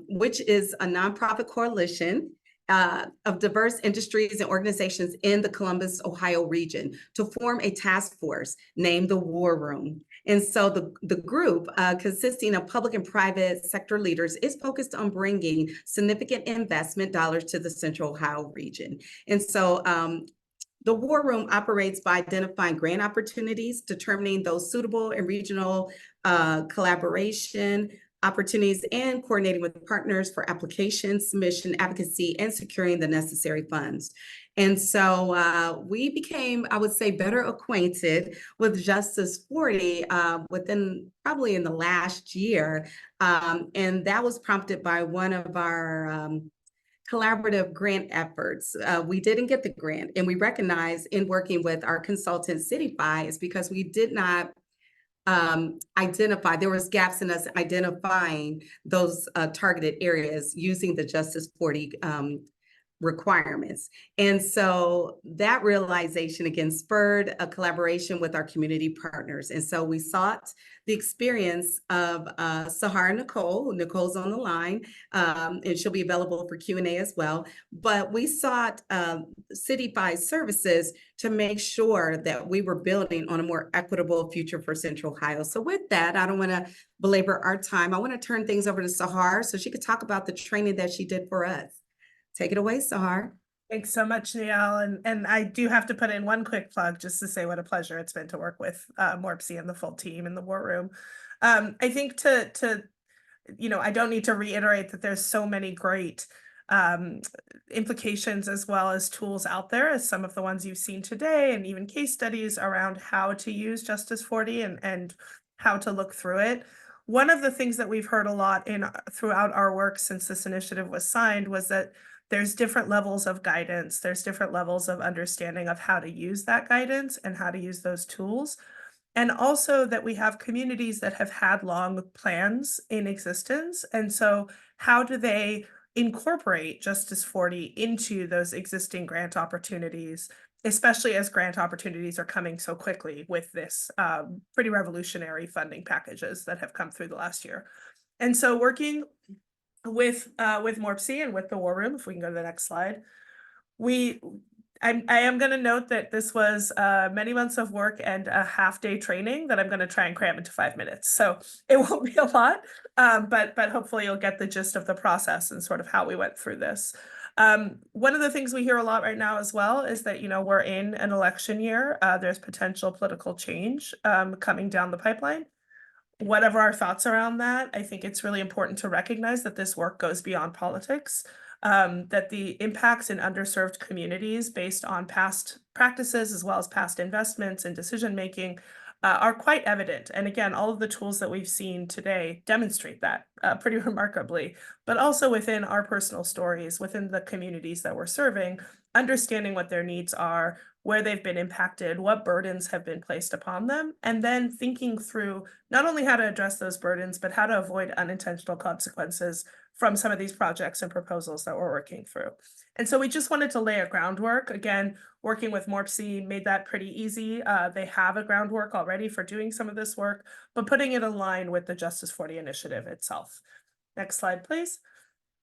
which is a nonprofit coalition of diverse industries and organizations in the Columbus, Ohio region to form a task force named the War Room. And so the group, consisting of public and private sector leaders, is focused on bringing significant investment dollars to the Central Ohio region. And so the War Room operates by identifying grant opportunities, determining those suitable and regional collaboration opportunities, and coordinating with partners for application, submission, advocacy, and securing the necessary funds. And so we became, I would say, better acquainted with Justice40 within probably in the last year. And that was prompted by one of our collaborative grant efforts. We didn't get the grant, and we recognized in working with our consultant Cityfy is because we did not identify, there was gaps in us identifying those targeted areas using the Justice40 requirements. And so that realization again spurred a collaboration with our community partners. And so we sought the experience of Sahar Nicole. Nicole's on the line, and she'll be available for Q&A as well. But we sought Cityfy services to make sure that we were building on a more equitable future for Central Ohio. So with that, I don't want to belabor our time. I want to turn things over to Sahar so she could talk about the training that she did for us. Take it away, Sahar. Thanks so much, Níel. And I do have to put in one quick plug just to say what a pleasure it's been to work with MORPC and the full team in the War Room. I think I don't need to reiterate that there's so many great implications as well as tools out there as some of the ones you've seen today, and even case studies around how to use Justice40 and how to look through it. One of the things that we've heard a lot throughout our work since this initiative was signed was that there's different levels of guidance. There's different levels of understanding of how to use that guidance and how to use those tools. And also that we have communities that have had long plans in existence. And so how do they incorporate Justice40 into those existing grant opportunities, especially as grant opportunities are coming so quickly with this pretty revolutionary funding packages that have come through the last year. And so working with MORPC and with the War Room, if we can go to the next slide, I am going to note that this was many months of work and a half-day training that I'm going to try and cram into 5 minutes. So it won't be a lot, but hopefully you'll get the gist of the process and sort of how we went through this. One of the things we hear a lot right now as well is that, we're in an election year. There's potential political change coming down the pipeline. Whatever our thoughts around that, I think it's really important to recognize that this work goes beyond politics, that the impacts in underserved communities based on past practices as well as past investments and decision-making are quite evident. And again, all of the tools that we've seen today demonstrate that pretty remarkably, but also within our personal stories, within the communities that we're serving, understanding what their needs are, where they've been impacted, what burdens have been placed upon them, and then thinking through not only how to address those burdens, but how to avoid unintentional consequences from some of these projects and proposals that we're working through. And so we just wanted to lay a groundwork. Again, working with MORPC made that pretty easy. They have a groundwork already for doing some of this work, but putting it in line with the Justice40 Initiative itself. Next slide, please.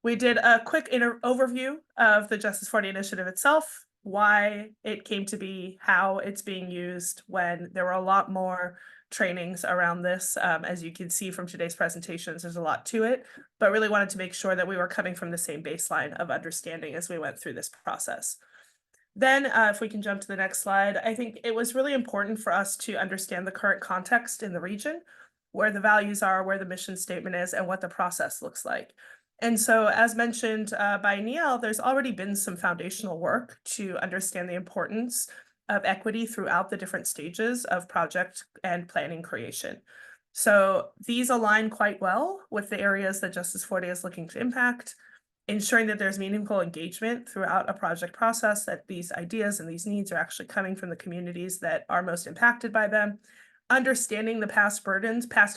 We did a quick overview of the Justice40 Initiative itself, why it came to be, how it's being used, when there were a lot more trainings around this. As you can see from today's presentations, there's a lot to it, but really wanted to make sure that we were coming from the same baseline of understanding as we went through this process. Then if we can jump to the next slide, I think it was really important for us to understand the current context in the region, where the values are, where the mission statement is, and what the process looks like. And so, as mentioned by Níel, there's already been some foundational work to understand the importance of equity throughout the different stages of project and planning creation. So these align quite well with the areas that Justice40 is looking to impact. ensuring that there's meaningful engagement throughout a project process, that these ideas and these needs are actually coming from the communities that are most impacted by them, understanding the past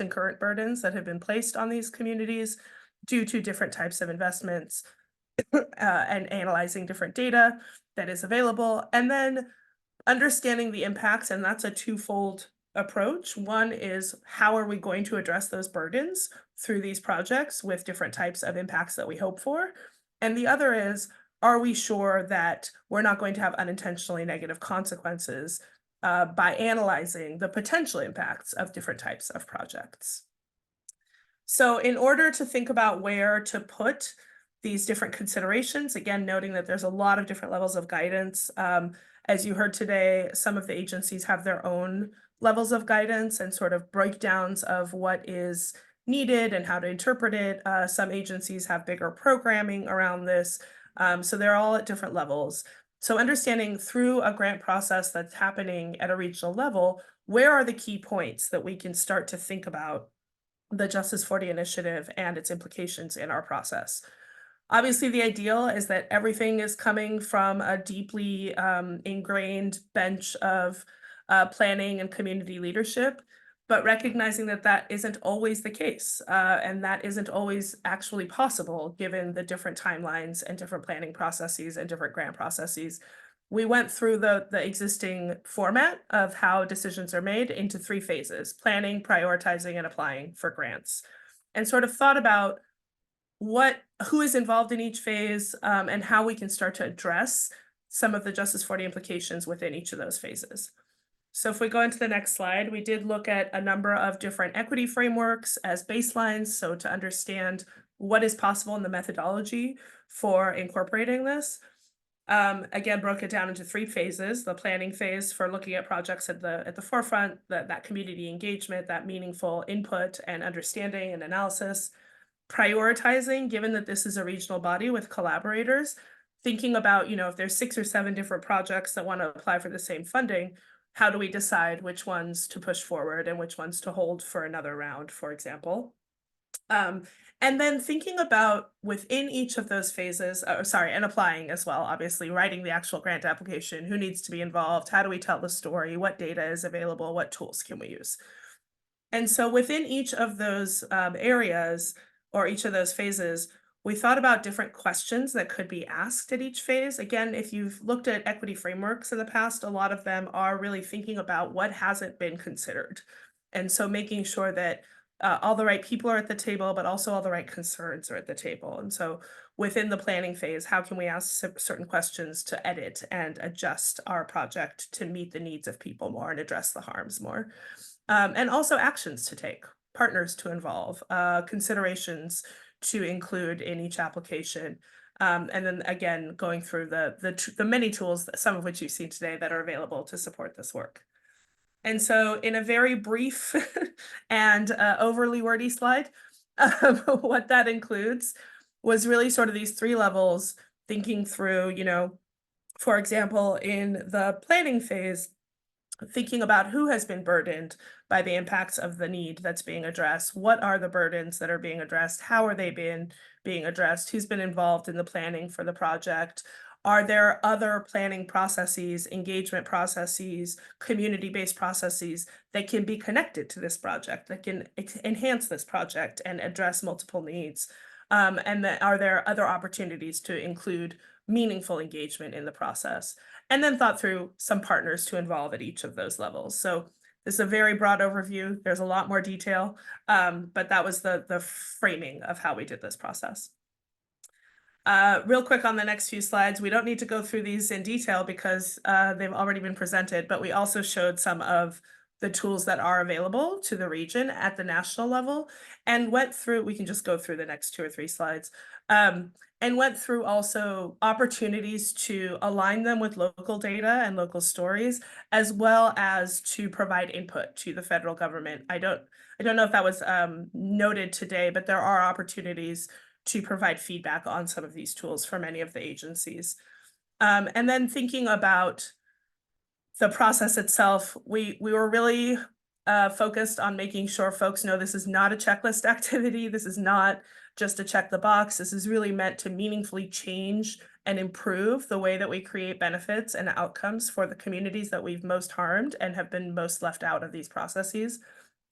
and current burdens that have been placed on these communities due to different types of investments, and analyzing different data that is available, and then understanding the impacts, and that's a twofold approach. One is, how are we going to address those burdens through these projects with different types of impacts that we hope for? And the other is, are we sure that we're not going to have unintentionally negative consequences by analyzing the potential impacts of different types of projects? So in order to think about where to put these different considerations, again, noting that there's a lot of different levels of guidance. As you heard today, some of the agencies have their own levels of guidance and sort of breakdowns of what is needed and how to interpret it. Some agencies have bigger programming around this. So they're all at different levels. So understanding through a grant process that's happening at a regional level, where are the key points that we can start to think about the Justice40 Initiative and its implications in our process? Obviously, the ideal is that everything is coming from a deeply ingrained bench of planning and community leadership, but recognizing that that isn't always the case, and that isn't always actually possible given the different timelines and different planning processes and different grant processes. We went through the existing format of how decisions are made into 3 phases: planning, prioritizing, and applying for grants, and sort of thought about who is involved in each phase, and how we can start to address some of the Justice40 implications within each of those phases. So if we go into the next slide, we did look at a number of different equity frameworks as baselines, so to understand what is possible in the methodology for incorporating this. Again, broke it down into 3 phases: the planning phase for looking at projects at the forefront, that community engagement, that meaningful input and understanding and analysis; prioritizing, given that this is a regional body with collaborators, thinking about, if there's 6 or 7 different projects that want to apply for the same funding, how do we decide which ones to push forward and which ones to hold for another round, for example? And then thinking about within each of those phases, and applying as well, obviously, writing the actual grant application, who needs to be involved, how do we tell the story, what data is available, what tools can we use? And so within each of those areas, or each of those phases, we thought about different questions that could be asked at each phase. Again, if you've looked at equity frameworks in the past, a lot of them are really thinking about what hasn't been considered. And so making sure that all the right people are at the table, but also all the right concerns are at the table. And so within the planning phase, how can we ask certain questions to edit and adjust our project to meet the needs of people more and address the harms more? And also actions to take, partners to involve, considerations to include in each application. And then again, going through the many tools, some of which you've seen today, that are available to support this work. And so in a very brief and overly wordy slide, what that includes was really sort of these 3 levels, thinking through, for example, in the planning phase, thinking about who has been burdened by the impacts of the need that's being addressed. What are the burdens that are being addressed? How are they being addressed? Who's been involved in the planning for the project? Are there other planning processes, engagement processes, community-based processes that can be connected to this project, that can enhance this project and address multiple needs? And are there other opportunities to include meaningful engagement in the process? And then thought through some partners to involve at each of those levels. So this is a very broad overview. There's a lot more detail, but that was the framing of how we did this process. Real quick on the next few slides, we don't need to go through these in detail because they've already been presented, but we also showed some of the tools that are available to the region at the national level, and went through, we can just go through the next 2 or 3 slides, and went through also opportunities to align them with local data and local stories, as well as to provide input to the federal government. I don't know if that was noted today, but there are opportunities to provide feedback on some of these tools for many of the agencies. And then thinking about the process itself, we were really focused on making sure folks know this is not a checklist activity. This is not just to check the box. This is really meant to meaningfully change and improve the way that we create benefits and outcomes for the communities that we've most harmed and have been most left out of these processes.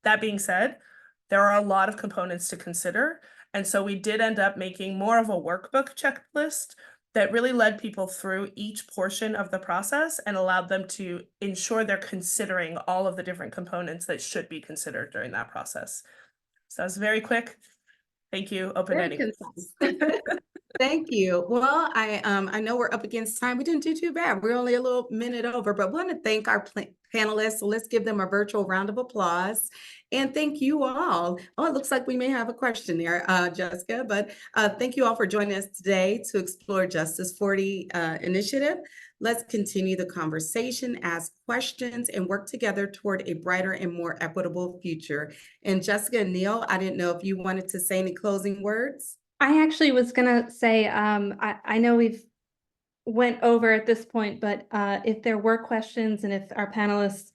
That being said, there are a lot of components to consider. And so we did end up making more of a workbook checklist that really led people through each portion of the process and allowed them to ensure they're considering all of the different components that should be considered during that process. So that was very quick. Thank you. Open Very ending. concise. Thank you. Well, I know we're up against time. We didn't do too bad. We're only a little minute over, but want to thank our panelists. So let's give them a virtual round of applause. And thank you all. Oh, it looks like we may have a question there, Jessica, but thank you all for joining us today to explore Justice40 Initiative. Let's continue the conversation, ask questions, and work together toward a brighter and more equitable future. And Jessica and Níel, I didn't know if you wanted to say any closing words. I actually was gonna say, I know we've went over at this point, but if there were questions and if our panelists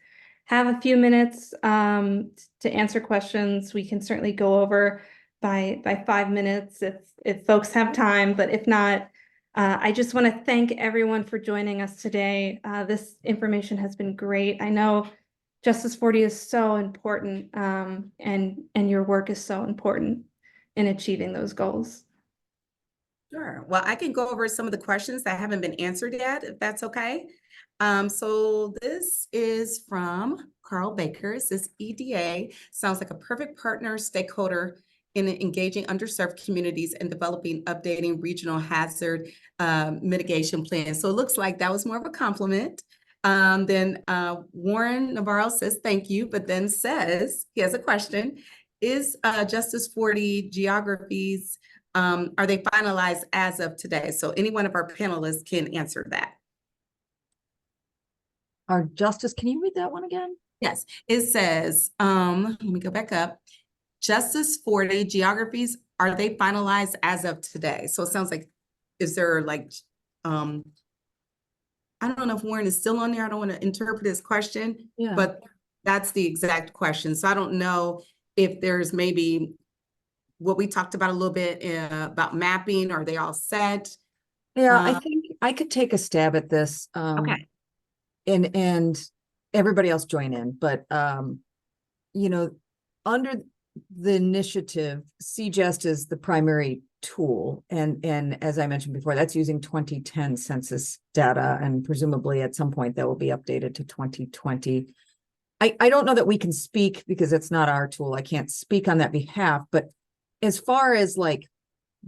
have a few minutes to answer questions, we can certainly go over by 5 minutes if folks have time, but if not, I just want to thank everyone for joining us today. This information has been great. I know Justice40 is so important, and your work is so important in achieving those goals. Sure. Well, I can go over some of the questions that haven't been answered yet, if that's okay. So this is from Carl Baker. It says EDA sounds like a perfect partner stakeholder in engaging underserved communities and developing updating regional hazard mitigation plans. So it looks like that was more of a compliment. Then Warren Navarro says thank you, but then says he has a question. Is Justice40 geographies, are they finalized as of today? So any one of our panelists can answer that. Our Justice, can you read that one again? Yes, it says, let me go back up. Justice40 geographies, are they finalized as of today? So it sounds like, is there like, I don't know if Warren is still on there. I don't want to interpret his question, Yeah. but that's the exact question. So I don't know if there's maybe what we talked about a little bit about mapping. Are they all set? Yeah, I think I could take a stab at this. Okay. And everybody else join in, but you know, under the initiative, CJust is the primary tool, and as I mentioned before, that's using 2010 census data, and presumably at some point that will be updated to 2020. I don't know that we can speak because it's not our tool. I can't speak on that behalf, but as far as like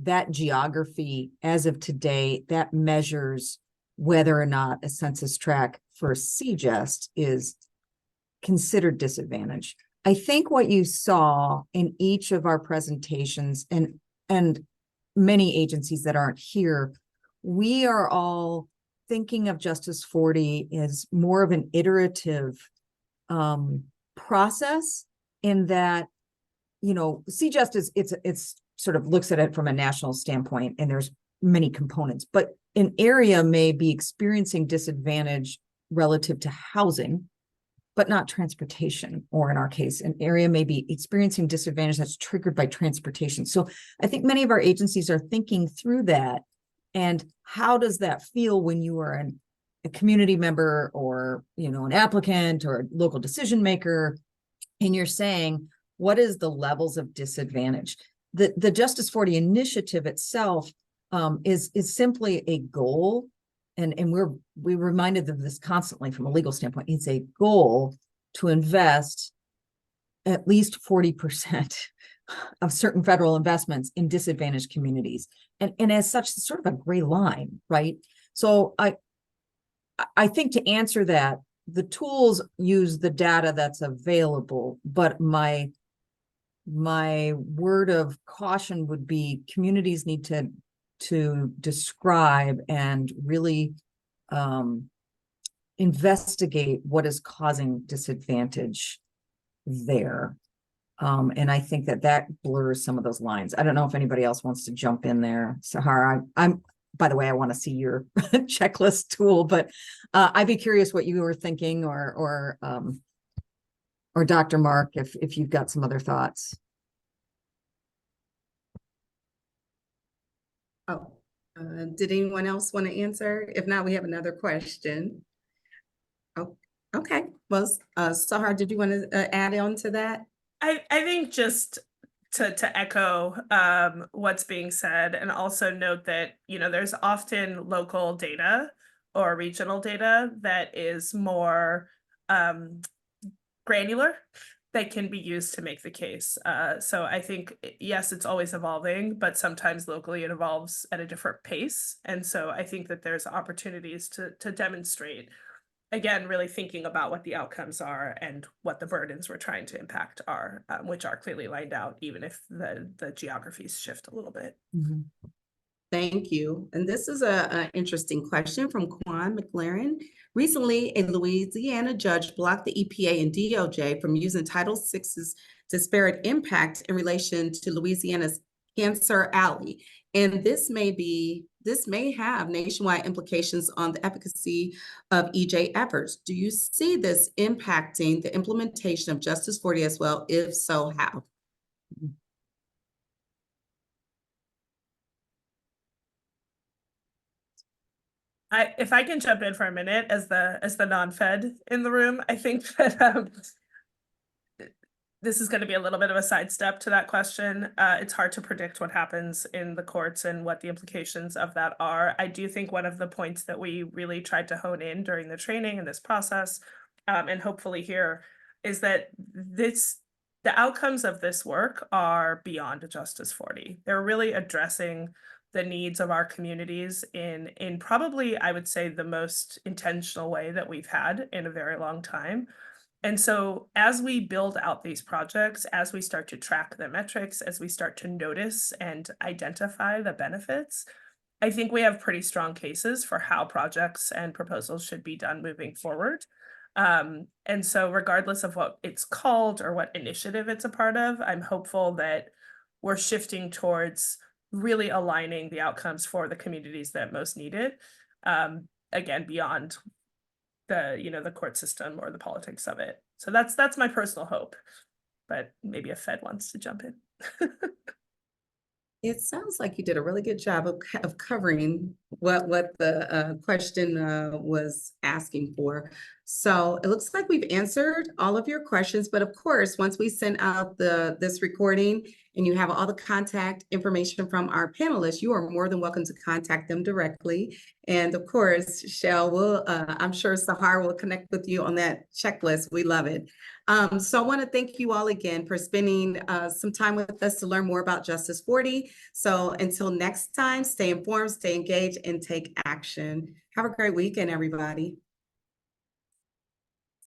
that geography as of today, that measures whether or not a census tract for CJust is considered disadvantaged. I think what you saw in each of our presentations and many agencies that aren't here, we are all thinking of Justice40 as more of an iterative process, in that, you know, CJust is it's sort of looks at it from a national standpoint, and there's many components, but an area may be experiencing disadvantage relative to housing, but not transportation. Or in our case, an area may be experiencing disadvantage that's triggered by transportation. So I think many of our agencies are thinking through that. And how does that feel when you are a community member, or, you know, an applicant or a local decision maker, and you're saying, what is the levels of disadvantage? The Justice40 initiative itself is simply a goal. And we reminded them this constantly from a legal standpoint. It's a goal to invest at least 40% of certain federal investments in disadvantaged communities. And as such, it's sort of a gray line, right? So I think to answer that, the tools use the data that's available, but my word of caution would be communities need to describe and really investigate what is causing disadvantage there. And I think that blurs some of those lines. I don't know if anybody else wants to jump in there. Sahara, by the way, I want to see your checklist tool, but I'd be curious what you were thinking, or Or Dr. Mark, if you've got some other thoughts. Oh, did anyone else want to answer? If not, we have another question. Oh, okay. Well, Sahar, did you want to add on to that? I think just to echo what's being said, and also note that, you know, there's often local data or regional data that is more granular that can be used to make the case. So I think, yes, it's always evolving, but sometimes locally it evolves at a different pace. And so I think that there's opportunities to demonstrate, again, really thinking about what the outcomes are and what the burdens we're trying to impact are, which are clearly lined out, even if the geographies shift a little bit. Mhm. Thank you. And this is an interesting question from Quan McLaren. Recently, a Louisiana judge blocked the EPA and DOJ from using Title VI's disparate impact in relation to Louisiana's Cancer Alley. And this may have nationwide implications on the efficacy of EJ efforts. Do you see this impacting the implementation of Justice 40 as well? If so, how? If I can jump in for a minute as the non-fed in the room, I think that this is going to be a little bit of a sidestep to that question. It's hard to predict what happens in the courts and what the implications of that are. I do think one of the points that we really tried to hone in during the training and this process, and hopefully here, is that the outcomes of this work are beyond Justice 40. They're really addressing the needs of our communities in probably, I would say, the most intentional way that we've had in a very long time. And so as we build out these projects, as we start to track the metrics, as we start to notice and identify the benefits, I think we have pretty strong cases for how projects and proposals should be done moving forward. And so regardless of what it's called or what initiative it's a part of, I'm hopeful that we're shifting towards really aligning the outcomes for the communities that most need it. Again, beyond the court system or the politics of it. So that's my personal hope, but maybe a Fed wants to jump in. It sounds like you did a really good job of covering what the question was asking for. So it looks like we've answered all of your questions, but of course, once we send out this recording and you have all the contact information from our panelists, you are more than welcome to contact them directly. And of course, Chel will, I'm sure Sahar will connect with you on that checklist. We love it. So I want to thank you all again for spending some time with us to learn more about Justice 40. So until next time, stay informed, stay engaged, and take action. Have a great weekend, everybody.